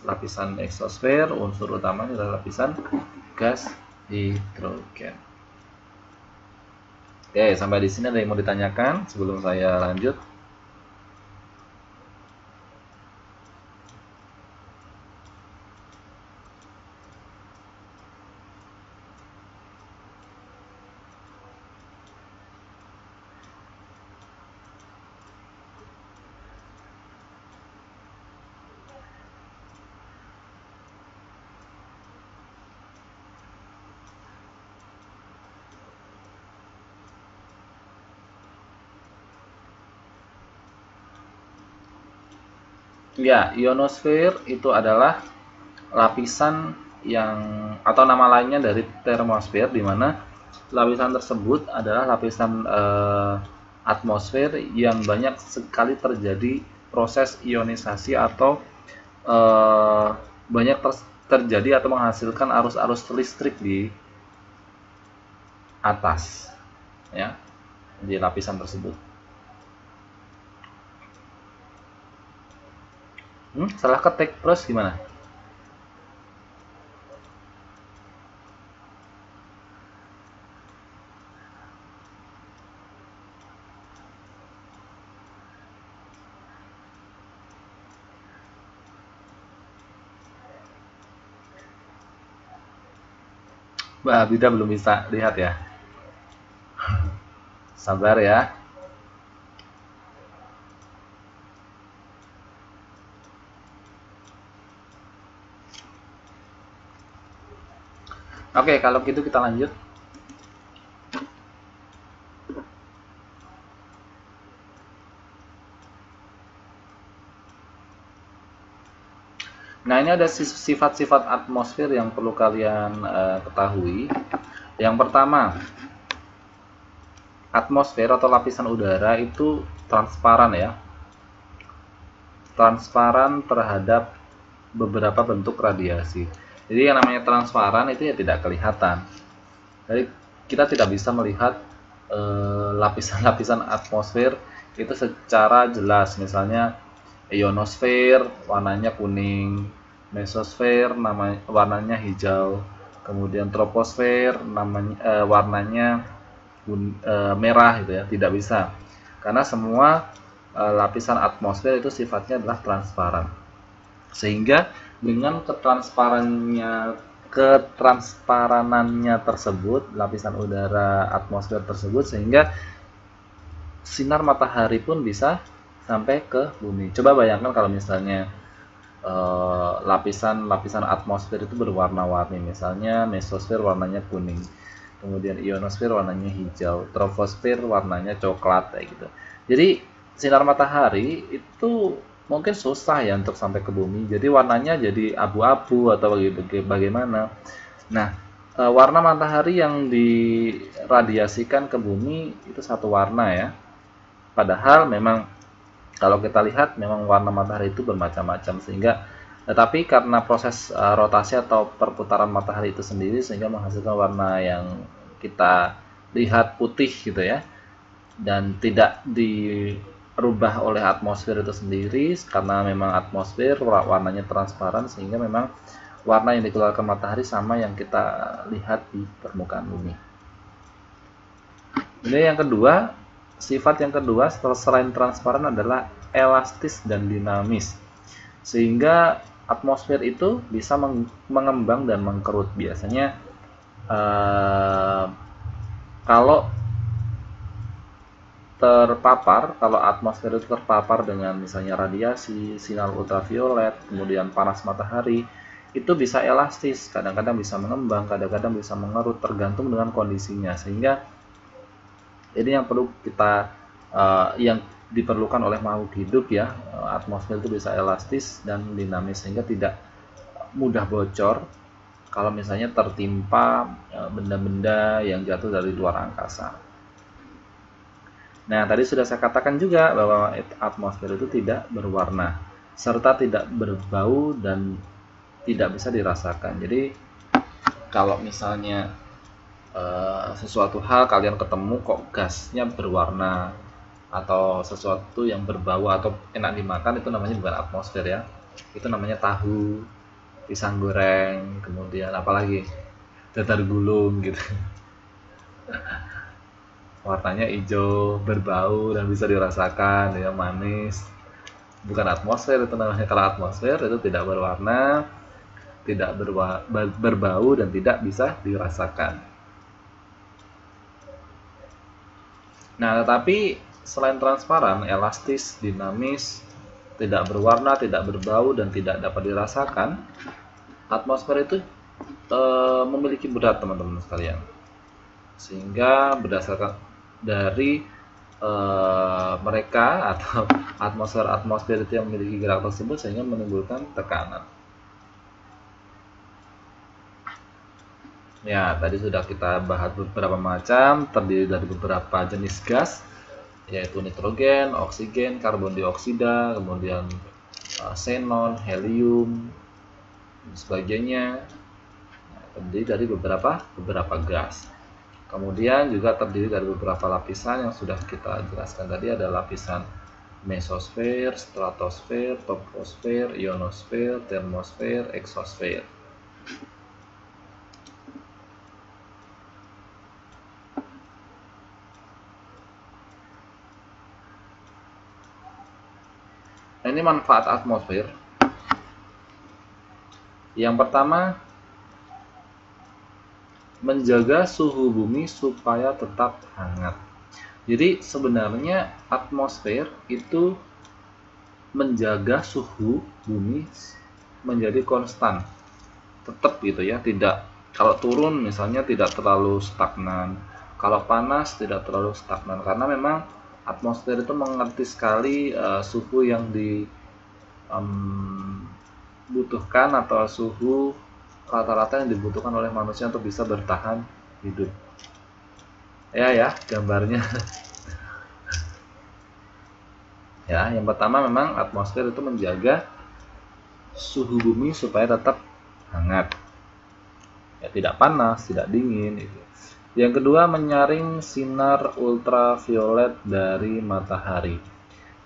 Lapisan eksosfer, unsur utamanya adalah lapisan gas hidrogen. Oke, sampai di sini ada yang mau ditanyakan sebelum saya lanjut? Ya, ionosfer itu adalah lapisan yang atau nama lainnya dari termosfer, di mana lapisan tersebut adalah lapisan atmosfer yang banyak sekali terjadi proses ionisasi atau banyak terjadi atau menghasilkan arus-arus listrik di atas ya, di lapisan tersebut. Salah ketik terus gimana? Mbak Abida belum bisa lihat ya. Sabar ya. Oke, kalau gitu kita lanjut. Nah, ini ada sifat-sifat atmosfer yang perlu kalian ketahui. Yang pertama, atmosfer atau lapisan udara itu transparan ya. Transparan terhadap beberapa bentuk radiasi. Jadi yang namanya transparan itu ya tidak kelihatan. Jadi kita tidak bisa melihat lapisan-lapisan atmosfer itu secara jelas. Misalnya ionosfer warnanya kuning, mesosfer warnanya hijau, kemudian troposfer warnanya merah gitu ya. Tidak bisa, karena semua lapisan atmosfer itu sifatnya adalah transparan, sehingga dengan ketransparanannya tersebut, lapisan udara atmosfer tersebut, sehingga sinar matahari pun bisa sampai ke bumi. Coba bayangkan kalau misalnya lapisan atmosfer itu berwarna-warni, misalnya mesosfer warnanya kuning, kemudian ionosfer warnanya hijau, troposfer warnanya coklat kayak gitu. Jadi sinar matahari itu mungkin susah ya untuk sampai ke bumi, jadi warnanya jadi abu-abu atau bagaimana. Nah, warna matahari yang diradiasikan ke bumi itu satu warna ya, padahal memang kalau kita lihat memang warna matahari itu bermacam-macam, sehingga tetapi karena proses rotasi atau perputaran matahari itu sendiri sehingga menghasilkan warna yang kita lihat putih gitu ya, dan tidak dirubah oleh atmosfer itu sendiri, karena memang atmosfer warnanya transparan, sehingga memang warna yang dikeluarkan matahari sama yang kita lihat di permukaan bumi. Ini yang kedua, sifat yang kedua selain transparan adalah elastis dan dinamis, sehingga atmosfer itu bisa mengembang dan mengkerut. Biasanya kalau atmosfer itu terpapar dengan misalnya radiasi, sinar ultraviolet, kemudian panas matahari, itu bisa elastis, kadang-kadang bisa mengembang, kadang-kadang bisa mengerut, tergantung dengan kondisinya. Sehingga ini yang perlu kita yang diperlukan oleh makhluk hidup ya. Atmosfer itu bisa elastis dan dinamis, sehingga tidak mudah bocor kalau misalnya tertimpa benda-benda yang jatuh dari luar angkasa. Nah, tadi sudah saya katakan juga bahwa atmosfer itu tidak berwarna, serta tidak berbau dan tidak bisa dirasakan. Jadi, kalau misalnya sesuatu hal kalian ketemu kok gasnya berwarna, atau sesuatu yang berbau atau enak dimakan, itu namanya bukan atmosfer ya. Itu namanya tahu, pisang goreng, kemudian apalagi dadar gulung gitu. Warnanya hijau, berbau dan bisa dirasakan ya, manis. Bukan atmosfer itu namanya. Kalau atmosfer itu tidak berwarna, tidak berbau dan tidak bisa dirasakan. Nah, tetapi selain transparan, elastis, dinamis, tidak berwarna, tidak berbau dan tidak dapat dirasakan, atmosfer itu memiliki berat, teman-teman sekalian. Sehingga berdasarkan dari mereka atau atmosfer itu yang memiliki gerak tersebut, sehingga menimbulkan tekanan. Ya, tadi sudah kita bahas beberapa macam, terdiri dari beberapa jenis gas, yaitu nitrogen, oksigen, karbon dioksida, kemudian xenon, helium, dan sebagainya. Terdiri dari beberapa gas. Kemudian juga terdiri dari beberapa lapisan yang sudah kita jelaskan tadi, ada lapisan mesosfer, stratosfer, troposfer, ionosfer, termosfer, eksosfer. Nah, ini manfaat atmosfer. Yang pertama, menjaga suhu bumi supaya tetap hangat. Jadi sebenarnya atmosfer itu menjaga suhu bumi menjadi konstan, tetap gitu ya, tidak, kalau turun misalnya tidak terlalu stagnan, kalau panas tidak terlalu stagnan, karena memang atmosfer itu mengerti sekali suhu yang dibutuhkan atau suhu rata-rata yang dibutuhkan oleh manusia untuk bisa bertahan hidup. Ya gambarnya. Ya, yang pertama memang atmosfer itu menjaga suhu bumi supaya tetap hangat, ya, tidak panas, tidak dingin gitu. Yang kedua, menyaring sinar ultraviolet dari matahari.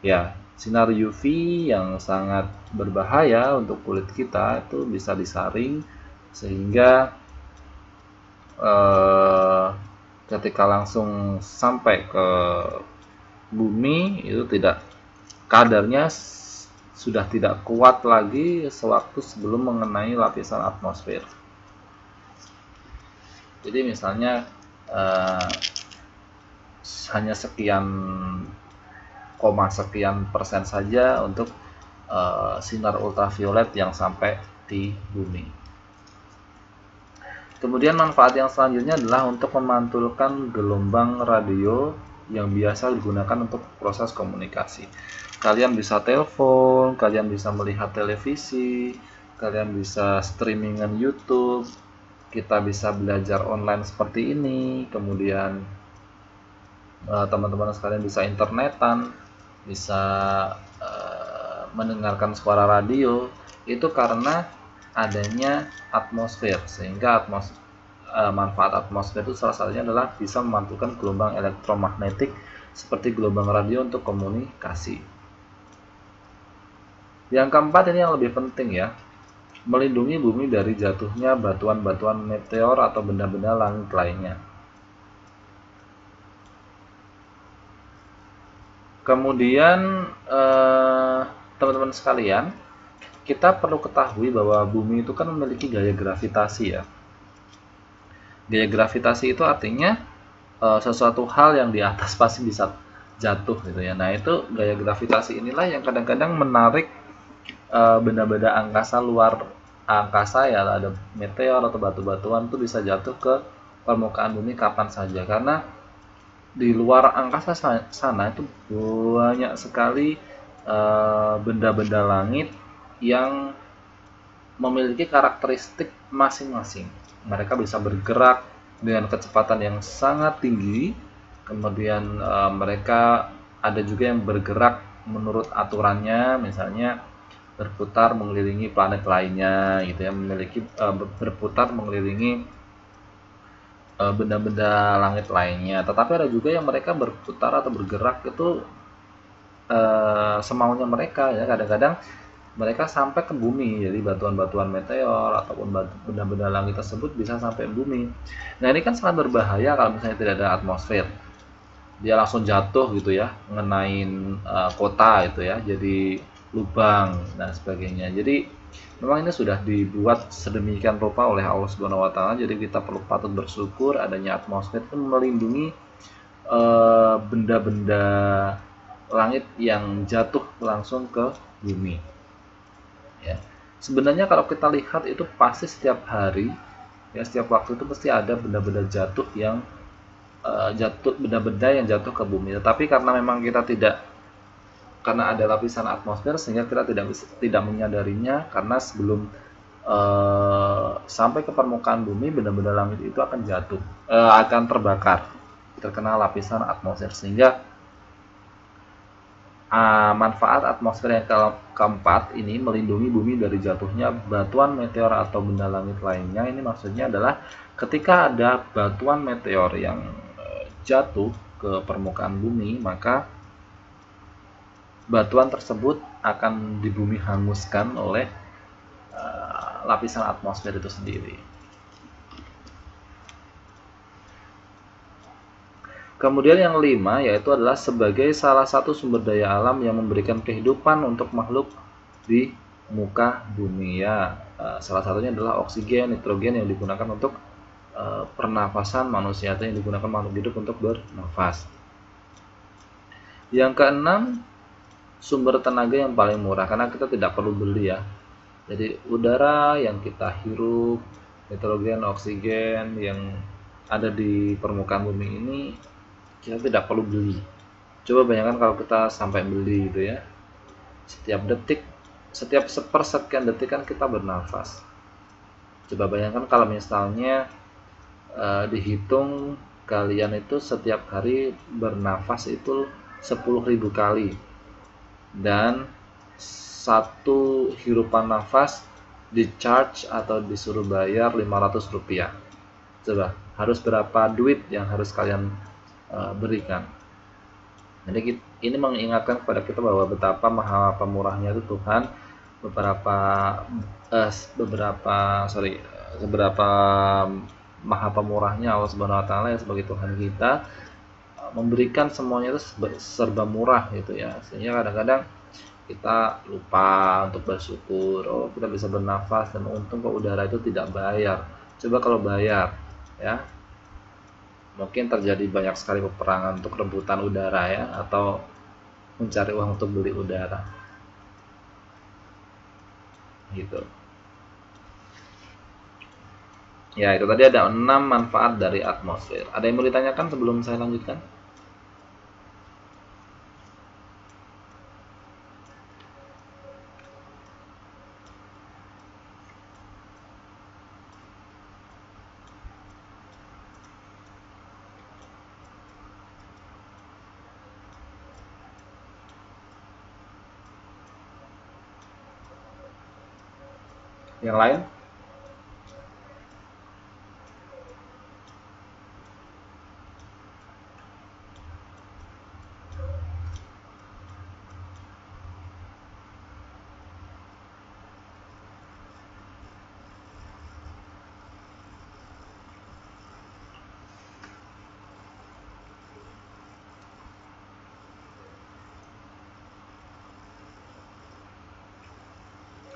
Ya, sinar UV yang sangat berbahaya untuk kulit kita itu bisa disaring sehingga ketika langsung sampai ke bumi itu tidak, kadarnya sudah tidak kuat lagi sewaktu sebelum mengenai lapisan atmosfer. Jadi misalnya hanya sekian persen saja untuk sinar ultraviolet yang sampai di bumi. Kemudian manfaat yang selanjutnya adalah untuk memantulkan gelombang radio yang biasa digunakan untuk proses komunikasi. Kalian bisa telepon, kalian bisa melihat televisi, kalian bisa streamingan YouTube, kita bisa belajar online seperti ini, kemudian teman-teman sekalian bisa internetan, bisa mendengarkan suara radio, itu karena adanya atmosfer, sehingga manfaat atmosfer itu salah satunya adalah bisa memantulkan gelombang elektromagnetik seperti gelombang radio untuk komunikasi. Yang keempat ini yang lebih penting ya, melindungi bumi dari jatuhnya batuan-batuan meteor atau benda-benda langit lainnya. Kemudian teman-teman sekalian, kita perlu ketahui bahwa bumi itu kan memiliki gaya gravitasi ya. Gaya gravitasi itu artinya sesuatu hal yang di atas pasti bisa jatuh gitu ya. Nah, itu gaya gravitasi inilah yang kadang-kadang menarik benda-benda angkasa luar angkasa ya, ada meteor atau batu-batuan itu bisa jatuh ke permukaan bumi kapan saja, karena di luar angkasa sana itu banyak sekali benda-benda langit yang memiliki karakteristik masing-masing. Mereka bisa bergerak dengan kecepatan yang sangat tinggi, kemudian mereka ada juga yang bergerak menurut aturannya, misalnya berputar mengelilingi planet lainnya gitu ya, memiliki berputar mengelilingi benda-benda langit lainnya. Tetapi ada juga yang mereka berputar atau bergerak itu semaunya mereka ya, kadang-kadang mereka sampai ke bumi, jadi batuan-batuan meteor ataupun benda-benda langit tersebut bisa sampai bumi. Nah, ini kan sangat berbahaya kalau misalnya tidak ada atmosfer, dia langsung jatuh gitu ya, ngenain kota itu ya, jadi lubang dan sebagainya. Jadi memang ini sudah dibuat sedemikian rupa oleh Allah Subhanahu wa taala, jadi kita perlu patut bersyukur adanya atmosfer itu melindungi benda-benda langit yang jatuh langsung ke bumi. Ya. Sebenarnya kalau kita lihat itu pasti setiap hari ya, setiap waktu itu pasti ada benda-benda jatuh yang benda-benda yang jatuh ke bumi. Tetapi karena memang kita karena ada lapisan atmosfer sehingga kita tidak menyadarinya, karena sebelum sampai ke permukaan bumi benda-benda langit itu akan jatuh, akan terbakar terkena lapisan atmosfer, sehingga manfaat atmosfer yang keempat ini melindungi bumi dari jatuhnya batuan meteor atau benda langit lainnya. Ini maksudnya adalah ketika ada batuan meteor yang jatuh ke permukaan bumi, maka batuan tersebut akan di bumi hanguskan oleh lapisan atmosfer itu sendiri. Kemudian yang kelima yaitu adalah sebagai salah satu sumber daya alam yang memberikan kehidupan untuk makhluk di muka bumi ya. Salah satunya adalah oksigen, nitrogen yang digunakan untuk pernafasan manusia itu yang digunakan makhluk hidup untuk bernafas. Yang keenam, sumber tenaga yang paling murah karena kita tidak perlu beli ya. Jadi udara yang kita hirup, nitrogen, oksigen yang ada di permukaan bumi ini kita tidak perlu beli. Coba bayangkan kalau kita sampai beli gitu ya. Setiap detik, setiap sepersekian detik kan kita bernafas. Coba bayangkan kalau misalnya dihitung kalian itu setiap hari bernafas itu 10.000 kali dan satu hirupan nafas di charge atau disuruh bayar 500 rupiah. Coba harus berapa duit yang harus kalian berikan. Jadi ini mengingatkan kepada kita bahwa betapa maha pemurahnya itu Tuhan. Seberapa maha pemurahnya Allah Subhanahu Wa Taala ya sebagai Tuhan kita, memberikan semuanya itu serba murah gitu ya, sehingga kadang-kadang kita lupa untuk bersyukur. Oh, kita bisa bernafas dan untung kok udara itu tidak bayar. Coba kalau bayar ya, mungkin terjadi banyak sekali peperangan untuk rebutan udara ya, atau mencari uang untuk beli udara gitu. Ya, itu tadi ada 6 manfaat dari atmosfer. Ada yang mau ditanyakan sebelum saya lanjutkan? Yang lain?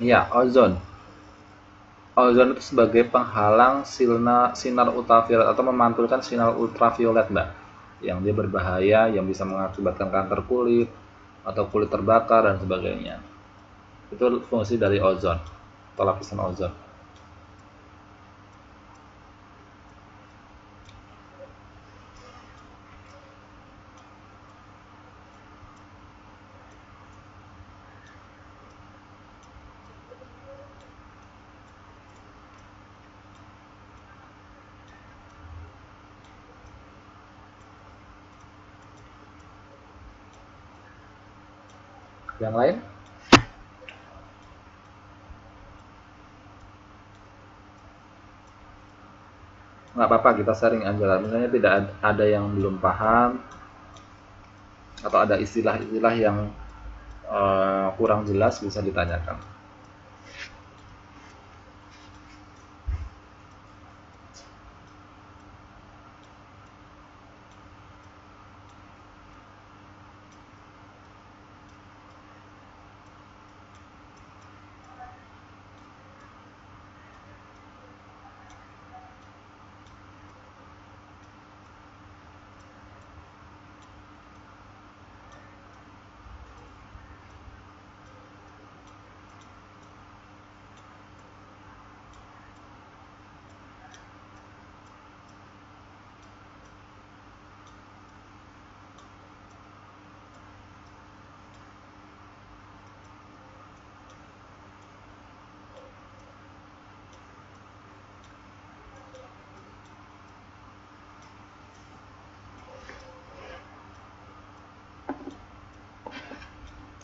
Ya, ozon. Ozon itu sebagai penghalang sinar ultraviolet atau memantulkan sinar ultraviolet, Mbak. Yang dia berbahaya, yang bisa mengakibatkan kanker kulit atau kulit terbakar dan sebagainya. Itu fungsi dari ozon atau lapisan ozon. Yang lain? Nggak apa-apa, kita sharing aja. Misalnya tidak ada yang belum paham atau ada istilah-istilah yang kurang jelas, bisa ditanyakan.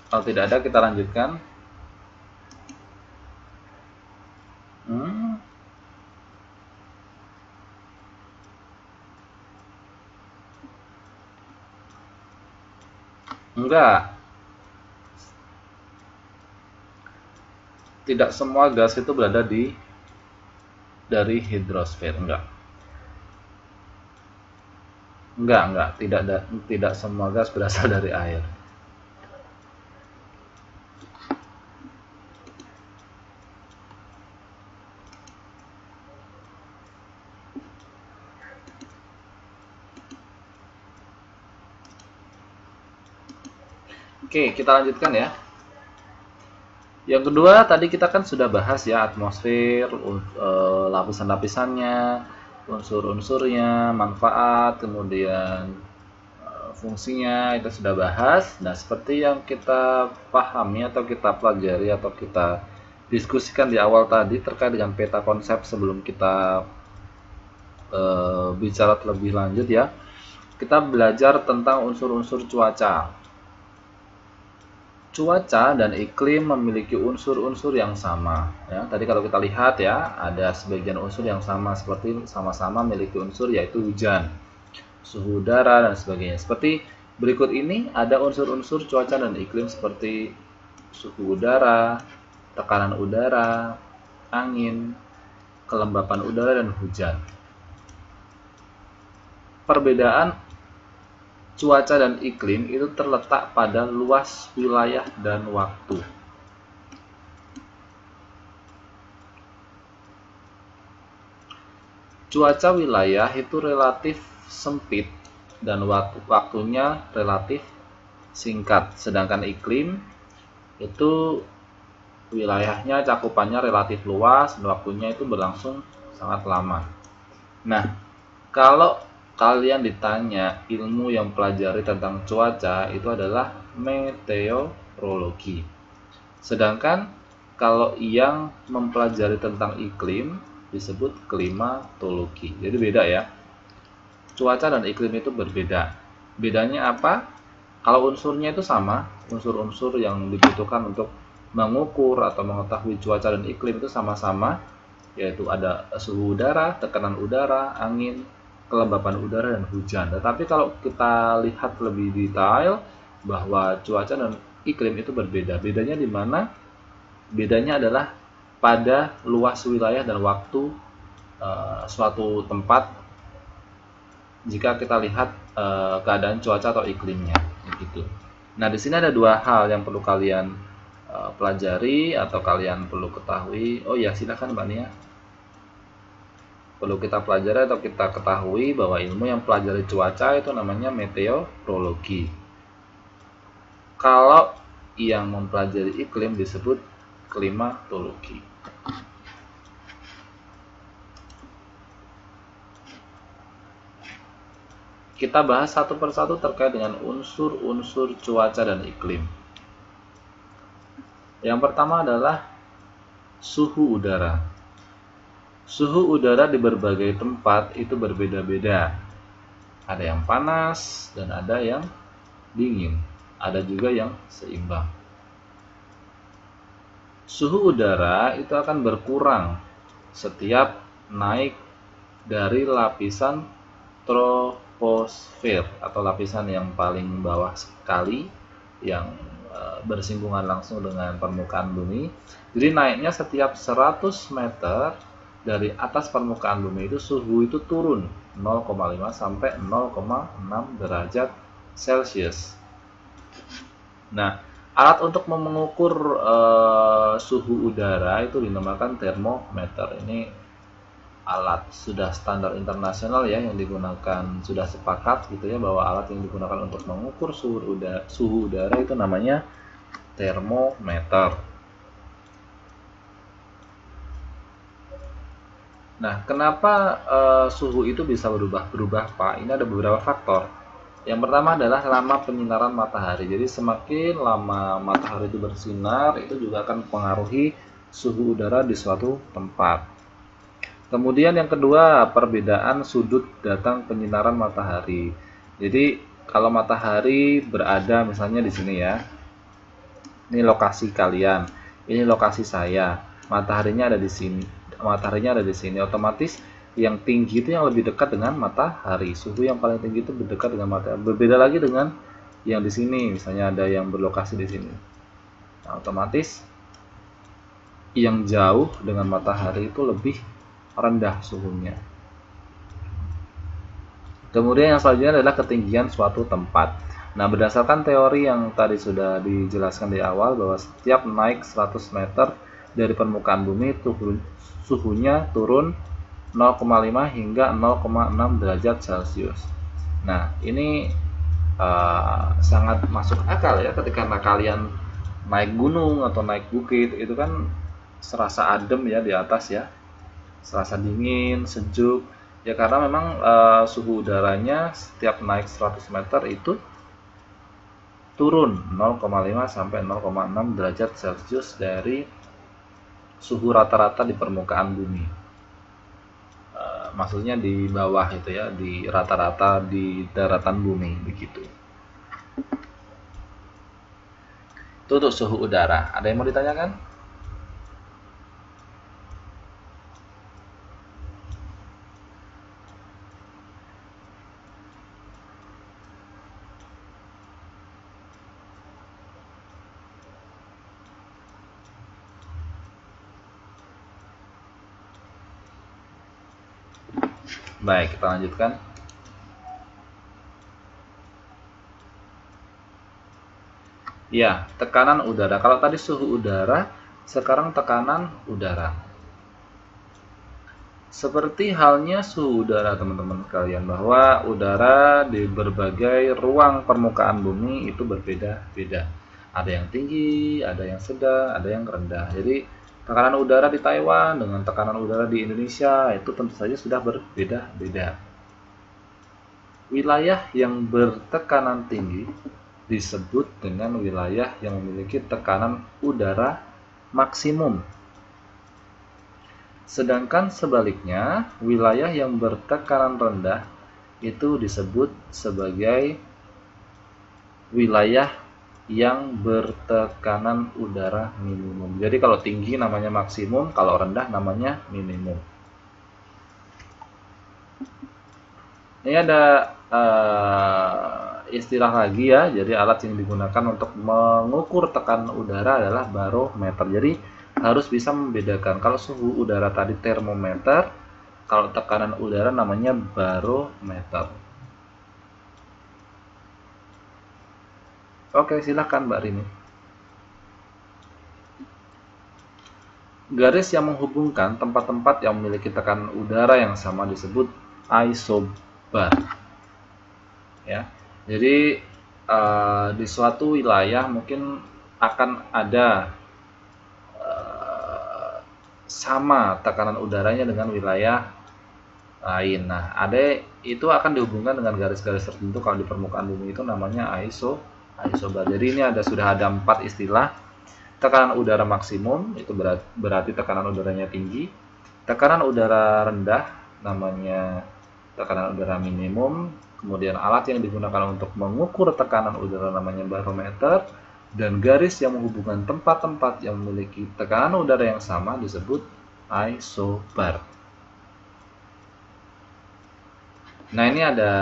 Kalau tidak ada, kita lanjutkan. Enggak, tidak semua gas itu berada dari hidrosfer. Enggak, tidak semua gas berasal dari air. Oke, kita lanjutkan ya. Yang kedua, tadi kita kan sudah bahas ya atmosfer, lapisan-lapisannya, unsur-unsurnya, manfaat, kemudian fungsinya itu sudah bahas. Nah, seperti yang kita pahami atau kita pelajari atau kita diskusikan di awal tadi terkait dengan peta konsep sebelum kita bicara terlebih lanjut ya. Kita belajar tentang unsur-unsur cuaca. Cuaca dan iklim memiliki unsur-unsur yang sama. Ya, tadi kalau kita lihat ya, ada sebagian unsur yang sama seperti sama-sama memiliki unsur yaitu hujan, suhu udara dan sebagainya. Seperti berikut ini ada unsur-unsur cuaca dan iklim seperti suhu udara, tekanan udara, angin, kelembapan udara dan hujan. Perbedaan cuaca dan iklim itu terletak pada luas wilayah dan waktu. Cuaca wilayah itu relatif sempit dan waktunya relatif singkat, sedangkan iklim itu wilayahnya cakupannya relatif luas dan waktunya itu berlangsung sangat lama. Nah, kalau kalian ditanya ilmu yang pelajari tentang cuaca itu adalah meteorologi. Sedangkan kalau yang mempelajari tentang iklim disebut klimatologi. Jadi beda ya. Cuaca dan iklim itu berbeda. Bedanya apa? Kalau unsurnya itu sama, unsur-unsur yang dibutuhkan untuk mengukur atau mengetahui cuaca dan iklim itu sama-sama, yaitu ada suhu udara, tekanan udara, angin, kelembapan udara dan hujan. Tetapi kalau kita lihat lebih detail bahwa cuaca dan iklim itu berbeda. Bedanya di mana? Bedanya adalah pada luas wilayah dan waktu suatu tempat jika kita lihat keadaan cuaca atau iklimnya begitu. Nah, di sini ada dua hal yang perlu kalian pelajari atau kalian perlu ketahui. Oh ya, silakan Mbak Nia. Perlu kita pelajari atau kita ketahui bahwa ilmu yang pelajari cuaca itu namanya meteorologi. Kalau yang mempelajari iklim disebut klimatologi. Kita bahas satu persatu terkait dengan unsur-unsur cuaca dan iklim. Yang pertama adalah suhu udara. Suhu udara di berbagai tempat itu berbeda-beda. Ada yang panas dan ada yang dingin. Ada juga yang seimbang. Suhu udara itu akan berkurang setiap naik dari lapisan troposfer atau lapisan yang paling bawah sekali yang bersinggungan langsung dengan permukaan bumi. Jadi naiknya setiap 100 meter dari atas permukaan bumi itu suhu itu turun 0,5 sampai 0,6 derajat Celcius. Nah, alat untuk mengukur suhu udara itu dinamakan termometer. Ini alat sudah standar internasional ya yang digunakan, sudah sepakat gitu ya bahwa alat yang digunakan untuk mengukur suhu udara itu namanya termometer. Nah, kenapa suhu itu bisa berubah-berubah, Pak? Ini ada beberapa faktor. Yang pertama adalah lama penyinaran matahari. Jadi semakin lama matahari itu bersinar, itu juga akan mempengaruhi suhu udara di suatu tempat. Kemudian yang kedua, perbedaan sudut datang penyinaran matahari. Jadi kalau matahari berada misalnya di sini ya. Ini lokasi kalian, ini lokasi saya. Mataharinya ada di sini. Otomatis yang tinggi itu yang lebih dekat dengan matahari. Suhu yang paling tinggi itu berdekat dengan matahari. Berbeda lagi dengan yang di sini, misalnya ada yang berlokasi di sini. Nah, otomatis yang jauh dengan matahari itu lebih rendah suhunya. Kemudian yang selanjutnya adalah ketinggian suatu tempat. Nah, berdasarkan teori yang tadi sudah dijelaskan di awal bahwa setiap naik 100 meter dari permukaan bumi suhunya turun 0,5 hingga 0,6 derajat Celcius. Nah, ini sangat masuk akal ya ketika kalian naik gunung atau naik bukit, itu kan serasa adem ya di atas ya, serasa dingin, sejuk ya, karena memang suhu udaranya setiap naik 100 meter itu turun 0,5 sampai 0,6 derajat Celcius dari suhu rata-rata di permukaan bumi. Maksudnya di bawah itu ya, di rata-rata di daratan bumi begitu. Itu untuk suhu udara. Ada yang mau ditanyakan? Baik, kita lanjutkan. Ya, tekanan udara. Kalau tadi suhu udara, sekarang tekanan udara. Seperti halnya suhu udara teman-teman sekalian, bahwa udara di berbagai ruang permukaan bumi itu berbeda-beda. Ada yang tinggi, ada yang sedang, ada yang rendah. Jadi tekanan udara di Taiwan dengan tekanan udara di Indonesia itu tentu saja sudah berbeda-beda. Wilayah yang bertekanan tinggi disebut dengan wilayah yang memiliki tekanan udara maksimum. Sedangkan sebaliknya, wilayah yang bertekanan rendah itu disebut sebagai wilayah yang bertekanan udara minimum. Jadi kalau tinggi namanya maksimum, kalau rendah namanya minimum. Ini ada istilah lagi ya. Jadi alat yang digunakan untuk mengukur tekanan udara adalah barometer. Jadi harus bisa membedakan, kalau suhu udara tadi termometer, kalau tekanan udara namanya barometer. Oke, silahkan Mbak Rini. Garis yang menghubungkan tempat-tempat yang memiliki tekanan udara yang sama disebut isobar. Ya, jadi di suatu wilayah mungkin akan ada sama tekanan udaranya dengan wilayah lain. Nah, ada itu akan dihubungkan dengan garis-garis tertentu. Kalau di permukaan bumi itu namanya isobar. Jadi ini sudah ada 4 istilah. Tekanan udara maksimum itu berarti tekanan udaranya tinggi. Tekanan udara rendah namanya tekanan udara minimum. Kemudian alat yang digunakan untuk mengukur tekanan udara namanya barometer. Dan garis yang menghubungkan tempat-tempat yang memiliki tekanan udara yang sama disebut isobar. Nah, ini ada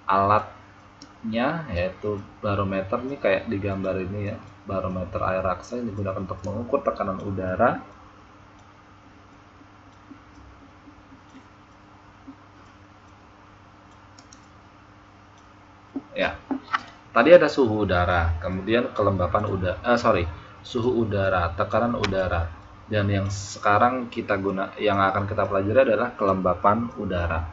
alatnya, yaitu barometer. Ini kayak di gambar ini ya, barometer air raksa yang digunakan untuk mengukur tekanan udara. Ya, tadi ada suhu udara, kemudian kelembapan udara, suhu udara, tekanan udara, dan yang sekarang yang akan kita pelajari adalah kelembapan udara.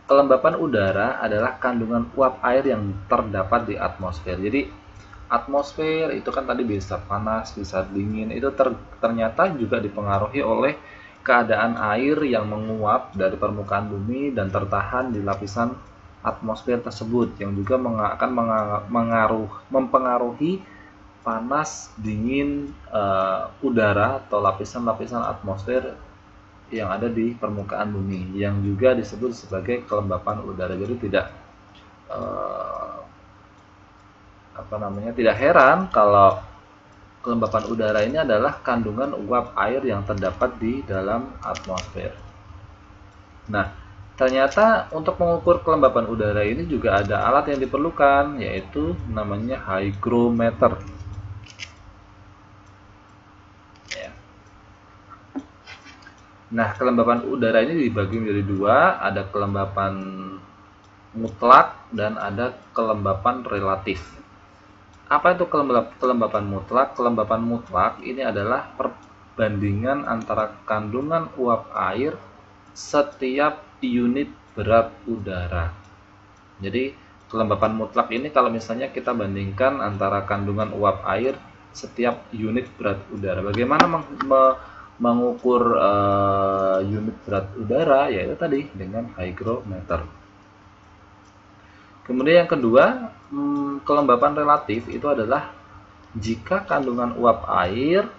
Kelembapan udara adalah kandungan uap air yang terdapat di atmosfer. Jadi atmosfer itu kan tadi bisa panas, bisa dingin, itu ternyata juga dipengaruhi oleh keadaan air yang menguap dari permukaan bumi dan tertahan di lapisan atmosfer tersebut, yang juga akan mempengaruhi panas, dingin udara atau lapisan-lapisan atmosfer yang ada di permukaan bumi, yang juga disebut sebagai kelembapan udara. Jadi tidak heran kalau kelembapan udara ini adalah kandungan uap air yang terdapat di dalam atmosfer. Nah, ternyata untuk mengukur kelembapan udara ini juga ada alat yang diperlukan, yaitu namanya hygrometer. Ya. Nah, kelembapan udara ini dibagi menjadi 2, ada kelembapan mutlak dan ada kelembapan relatif. Apa itu kelembapan mutlak? Kelembapan mutlak ini adalah perbandingan antara kandungan uap air setiap unit berat udara. Jadi kelembapan mutlak ini kalau misalnya kita bandingkan antara kandungan uap air setiap unit berat udara. Bagaimana mengukur unit berat udara? Yaitu tadi dengan hygrometer. Kemudian yang kedua, kelembapan relatif itu adalah jika kandungan uap air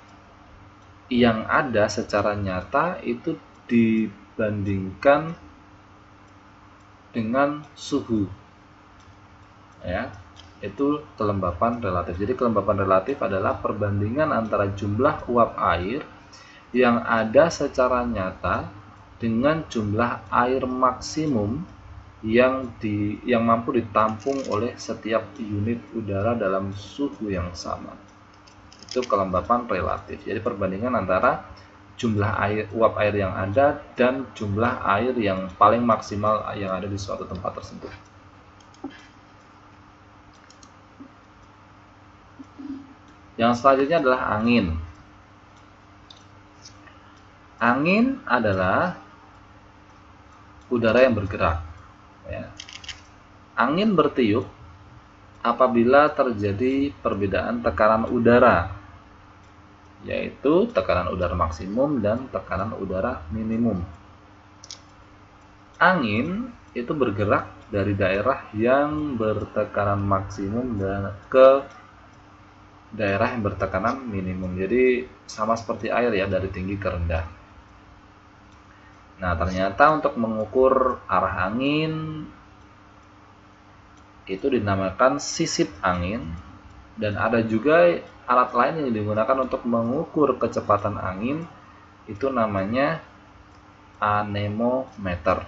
yang ada secara nyata itu dibandingkan dengan suhu, ya, itu kelembapan relatif. Jadi kelembapan relatif adalah perbandingan antara jumlah uap air yang ada secara nyata dengan jumlah air maksimum yang mampu ditampung oleh setiap unit udara dalam suhu yang sama. Itu kelembapan relatif. Jadi perbandingan antara jumlah uap air yang ada dan jumlah air yang paling maksimal yang ada di suatu tempat tersebut. Yang selanjutnya adalah angin. Angin adalah udara yang bergerak. Ya. Angin bertiup apabila terjadi perbedaan tekanan udara, yaitu tekanan udara maksimum dan tekanan udara minimum. Angin itu bergerak dari daerah yang bertekanan maksimum dan ke daerah yang bertekanan minimum. Jadi sama seperti air ya, dari tinggi ke rendah. Nah, ternyata untuk mengukur arah angin itu dinamakan sisip angin, dan ada juga alat lain yang digunakan untuk mengukur kecepatan angin, itu namanya anemometer.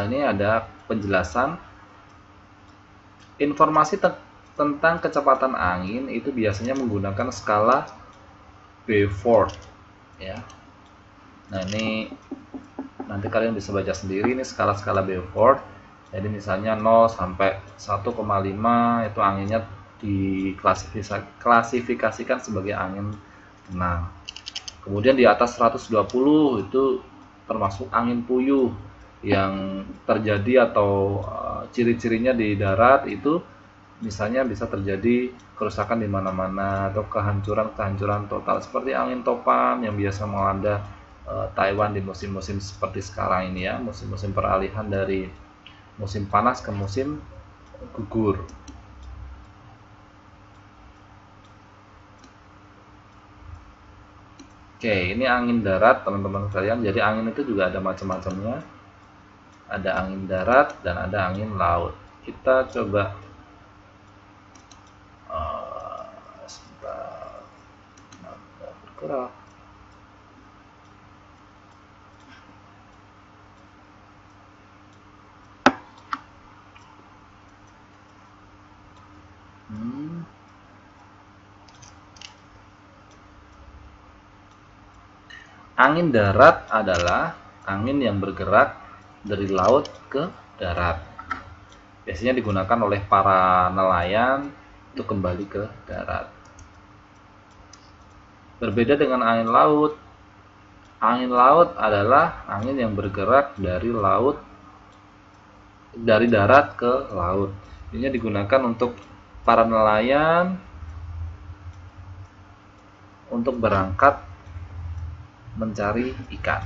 Ini ada penjelasan. Informasi tentang kecepatan angin itu biasanya menggunakan skala Beaufort, ya. Nah, ini nanti kalian bisa baca sendiri, ini skala-skala Beaufort. Jadi misalnya 0 sampai 1,5 itu anginnya diklasifikasikan sebagai angin tenang. Kemudian di atas 120 itu termasuk angin puyuh, yang terjadi atau ciri-cirinya di darat itu misalnya bisa terjadi kerusakan di mana-mana atau kehancuran total, seperti angin topan yang biasa melanda Taiwan di musim-musim seperti sekarang ini, ya, musim-musim peralihan dari musim panas ke musim gugur. Oke, ini angin darat teman-teman sekalian. Jadi angin itu juga ada macam-macamnya. Ada angin darat dan ada angin laut. Kita coba sebentar, bergerak. Angin darat adalah angin yang bergerak dari laut ke darat. Biasanya digunakan oleh para nelayan untuk kembali ke darat. Berbeda dengan angin laut. Angin laut adalah angin yang bergerak dari darat ke laut. Ini digunakan untuk para nelayan untuk berangkat mencari ikan.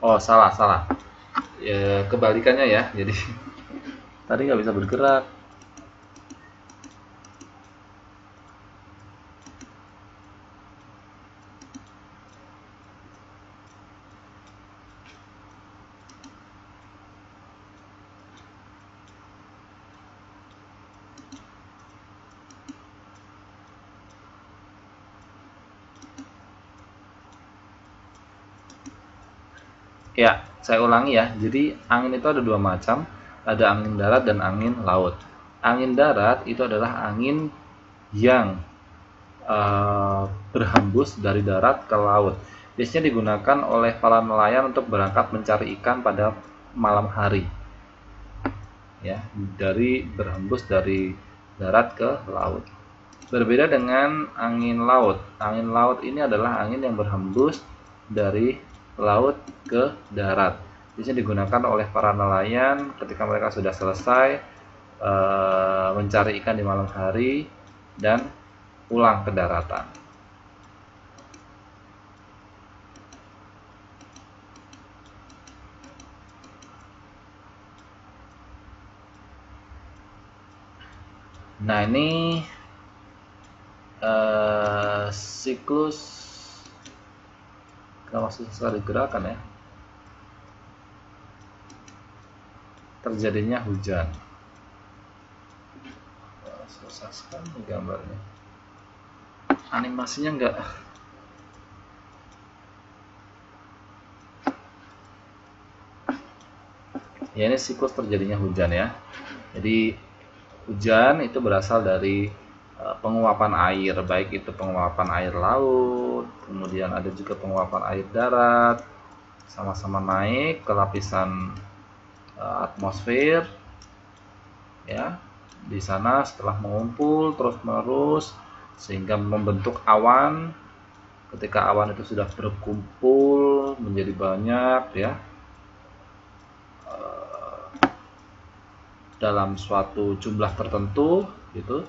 Oh, salah. Ya, kebalikannya ya. Jadi tadi nggak bisa bergerak. Ya, saya ulangi ya. Jadi angin itu ada dua macam, ada angin darat dan angin laut. Angin darat itu adalah angin yang berhembus dari darat ke laut. Biasanya digunakan oleh para nelayan untuk berangkat mencari ikan pada malam hari, ya, berhembus dari darat ke laut. Berbeda dengan angin laut. Angin laut ini adalah angin yang berhembus dari laut ke darat. Biasanya digunakan oleh para nelayan ketika mereka sudah selesai mencari ikan di malam hari dan pulang ke daratan. Nah, ini siklus, kenapa susah sekali gerakan ya, terjadinya hujan. Susah sekali gambarnya, animasinya enggak. Ya, ini siklus terjadinya hujan ya. Jadi hujan itu berasal dari penguapan air, baik itu penguapan air laut, kemudian ada juga penguapan air darat, sama-sama naik ke lapisan atmosfer, ya. Di sana setelah mengumpul terus-menerus sehingga membentuk awan. Ketika awan itu sudah berkumpul menjadi banyak, ya, dalam suatu jumlah tertentu, gitu,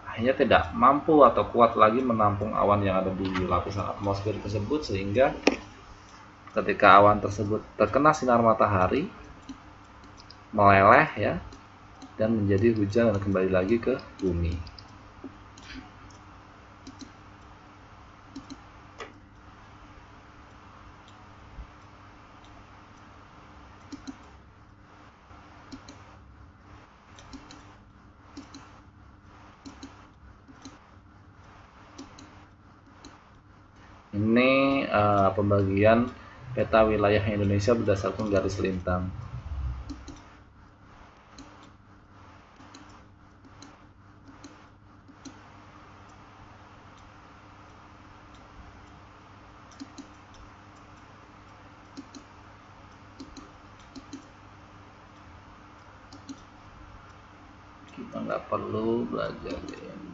akhirnya tidak mampu atau kuat lagi menampung awan yang ada di lapisan atmosfer tersebut, sehingga ketika awan tersebut terkena sinar matahari meleleh, ya, dan menjadi hujan dan kembali lagi ke bumi. Ini pembagian peta wilayah Indonesia berdasarkan garis lintang. Kita nggak perlu belajar ini.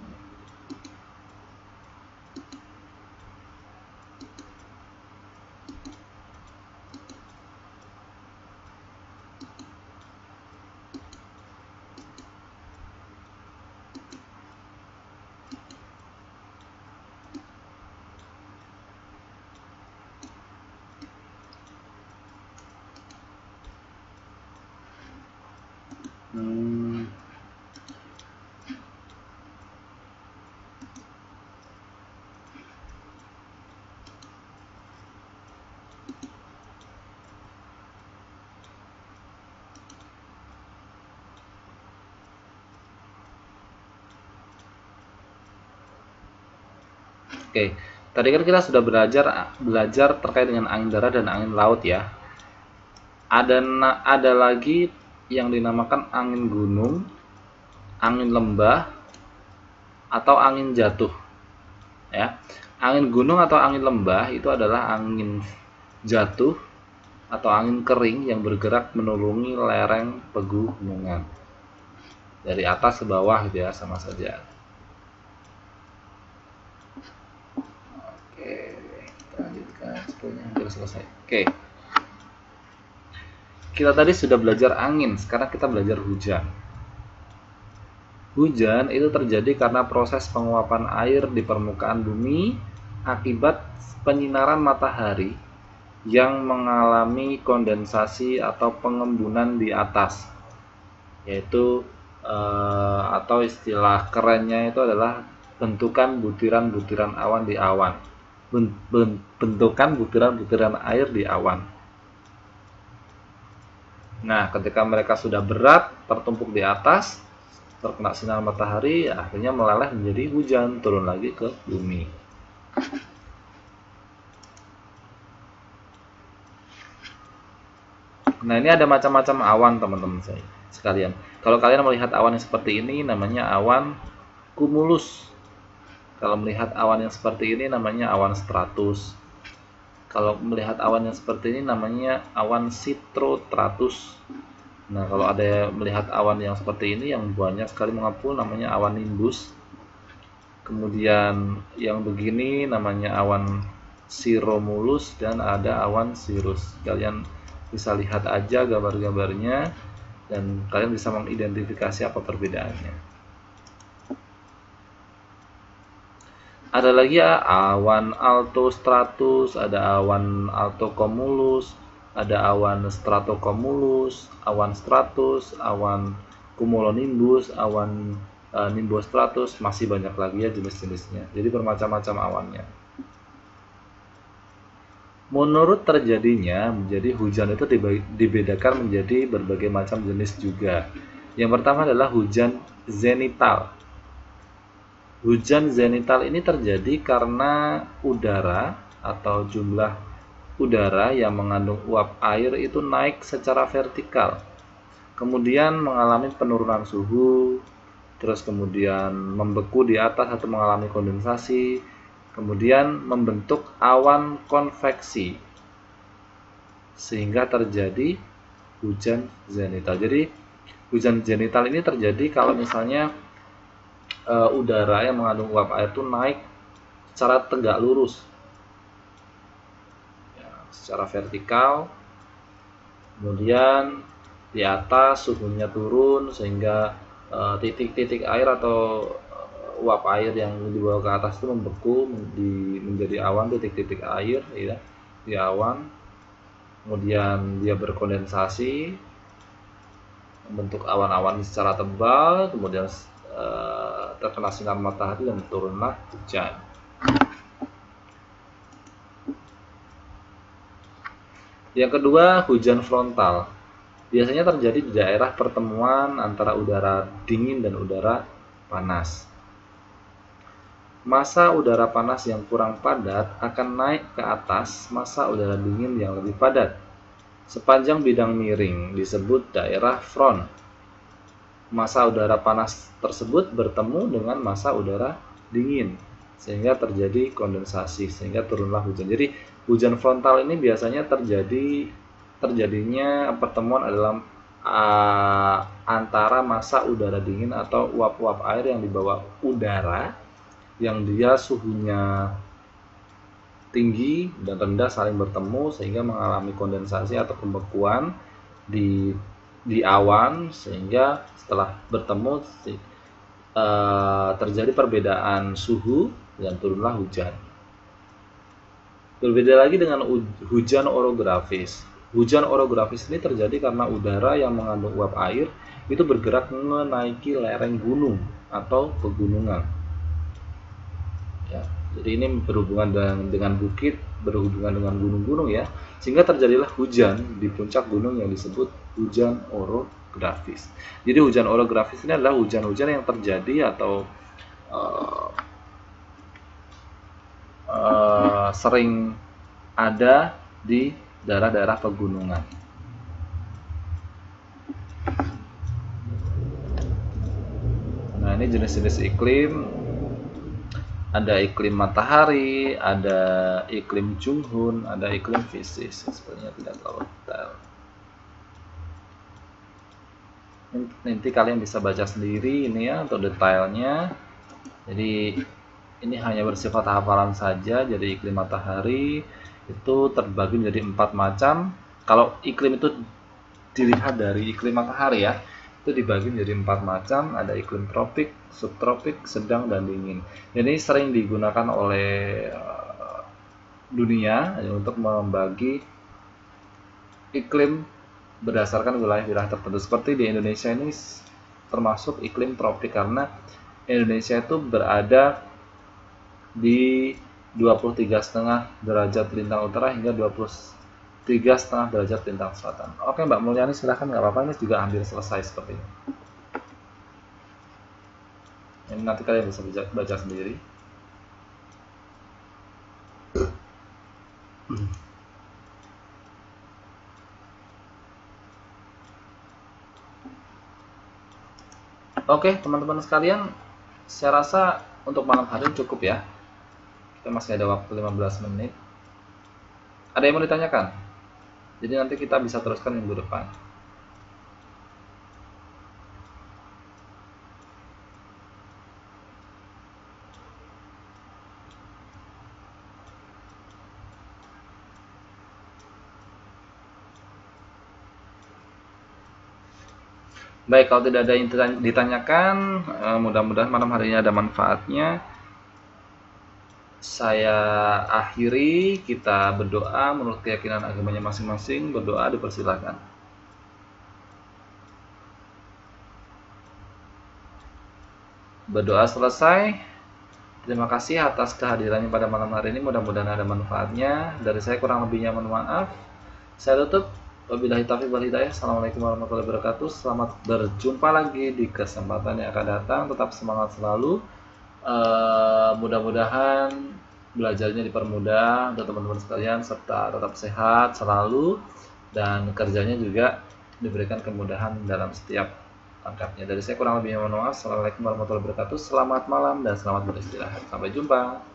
Oke, tadi kan kita sudah belajar terkait dengan angin darat dan angin laut ya. Ada lagi yang dinamakan angin gunung, angin lembah, atau angin jatuh. Ya, angin gunung atau angin lembah itu adalah angin jatuh atau angin kering yang bergerak menuruni lereng pegunungan dari atas ke bawah, gitu ya, sama saja. Hampir selesai. Oke. Kita tadi sudah belajar angin, sekarang kita belajar hujan. Hujan itu terjadi karena proses penguapan air di permukaan bumi akibat penyinaran matahari yang mengalami kondensasi atau pengembunan di atas. Yaitu atau istilah kerennya itu adalah bentukan butiran-butiran awan di awan. Bentukan butiran-butiran air di awan. Nah, ketika mereka sudah berat, tertumpuk di atas, terkena sinar matahari, akhirnya meleleh menjadi hujan, turun lagi ke bumi. Nah, ini ada macam-macam awan, teman-teman saya sekalian. Kalau kalian melihat awan yang seperti ini, namanya awan cumulus. Kalau melihat awan yang seperti ini, namanya awan stratus. Kalau melihat awan yang seperti ini namanya awan sitrotratus. Nah, kalau ada melihat awan yang seperti ini yang banyak sekali mengepul namanya awan nimbus. Kemudian yang begini namanya awan cirromulus dan ada awan cirrus. Kalian bisa lihat aja gambar-gambarnya dan kalian bisa mengidentifikasi apa perbedaannya. Ada lagi ya awan altostratus, ada awan altocumulus, ada awan stratocumulus, awan stratus, awan cumulonimbus, awan nimbostratus, masih banyak lagi ya jenis-jenisnya. Jadi bermacam-macam awannya. Menurut terjadinya, menjadi hujan itu dibedakan menjadi berbagai macam jenis juga. Yang pertama adalah hujan zenital. Hujan zenital ini terjadi karena udara atau jumlah udara yang mengandung uap air itu naik secara vertikal. Kemudian mengalami penurunan suhu, terus kemudian membeku di atas atau mengalami kondensasi, kemudian membentuk awan konveksi sehingga terjadi hujan zenital. Jadi hujan zenital ini terjadi kalau misalnya udara yang mengandung uap air itu naik secara tegak lurus, ya, secara vertikal, kemudian di atas suhunya turun sehingga titik-titik air atau uap air yang dibawa ke atas itu membeku menjadi awan, titik-titik air ya di awan, kemudian dia berkondensasi membentuk awan-awan secara tebal, kemudian terkena sinar matahari dan turunlah hujan. Yang kedua, hujan frontal. Biasanya terjadi di daerah pertemuan antara udara dingin dan udara panas. Massa udara panas yang kurang padat akan naik ke atas massa udara dingin yang lebih padat. Sepanjang bidang miring disebut daerah front. Massa udara panas tersebut bertemu dengan massa udara dingin sehingga terjadi kondensasi sehingga turunlah hujan. Jadi hujan frontal ini biasanya terjadinya pertemuan adalah antara massa udara dingin atau uap-uap air yang dibawa udara yang dia suhunya tinggi dan rendah saling bertemu sehingga mengalami kondensasi atau pembekuan di awan sehingga setelah bertemu terjadi perbedaan suhu dan turunlah hujan. Berbeda lagi dengan hujan orografis. Hujan orografis ini terjadi karena udara yang mengandung uap air itu bergerak menaiki lereng gunung atau pegunungan. Ya, jadi ini berhubungan dengan bukit, berhubungan dengan gunung-gunung ya, sehingga terjadilah hujan di puncak gunung yang disebut hujan orografis. Jadi hujan orografis ini adalah hujan-hujan yang terjadi atau sering ada di daerah-daerah pegunungan. Nah, ini jenis-jenis iklim. Ada iklim matahari, ada iklim Junghun, ada iklim Fisis. Sebenarnya tidak terlalu detail. Nanti kalian bisa baca sendiri ini ya untuk detailnya. Jadi ini hanya bersifat hafalan saja. Jadi iklim matahari itu terbagi menjadi 4 macam. Kalau iklim itu dilihat dari iklim matahari ya, itu dibagi menjadi 4 macam. Ada iklim tropik, subtropik, sedang, dan dingin. Ini sering digunakan oleh dunia untuk membagi iklim berdasarkan wilayah-wilayah tertentu. Seperti di Indonesia ini termasuk iklim tropik karena Indonesia itu berada di 23,5 derajat lintang utara hingga 23,5 derajat lintang selatan. Oke Mbak Mulyani, silahkan, nggak apa-apa, ini juga hampir selesai seperti ini. Ini nanti kalian bisa baca sendiri. Oke teman-teman sekalian, saya rasa untuk malam hari cukup ya. Kita masih ada waktu 15 menit. Ada yang mau ditanyakan? Jadi nanti kita bisa teruskan minggu depan. Baik, kalau tidak ada yang ditanyakan, mudah-mudahan malam hari ini ada manfaatnya. Saya akhiri, kita berdoa menurut keyakinan agamanya masing-masing. Berdoa dipersilakan. Berdoa selesai. Terima kasih atas kehadirannya pada malam hari ini. Mudah-mudahan ada manfaatnya. Dari saya kurang lebihnya mohon maaf. Saya tutup. Wabillahi taufiq wal hidayah. Assalamualaikum warahmatullahi wabarakatuh. Selamat berjumpa lagi di kesempatan yang akan datang. Tetap semangat selalu. Mudah-mudahan belajarnya dipermudah untuk teman-teman sekalian, serta tetap sehat selalu, dan kerjanya juga diberikan kemudahan dalam setiap langkahnya. Dari saya kurang lebihnya mohon maaf. Assalamualaikum warahmatullahi wabarakatuh. Selamat malam dan selamat beristirahat. Sampai jumpa.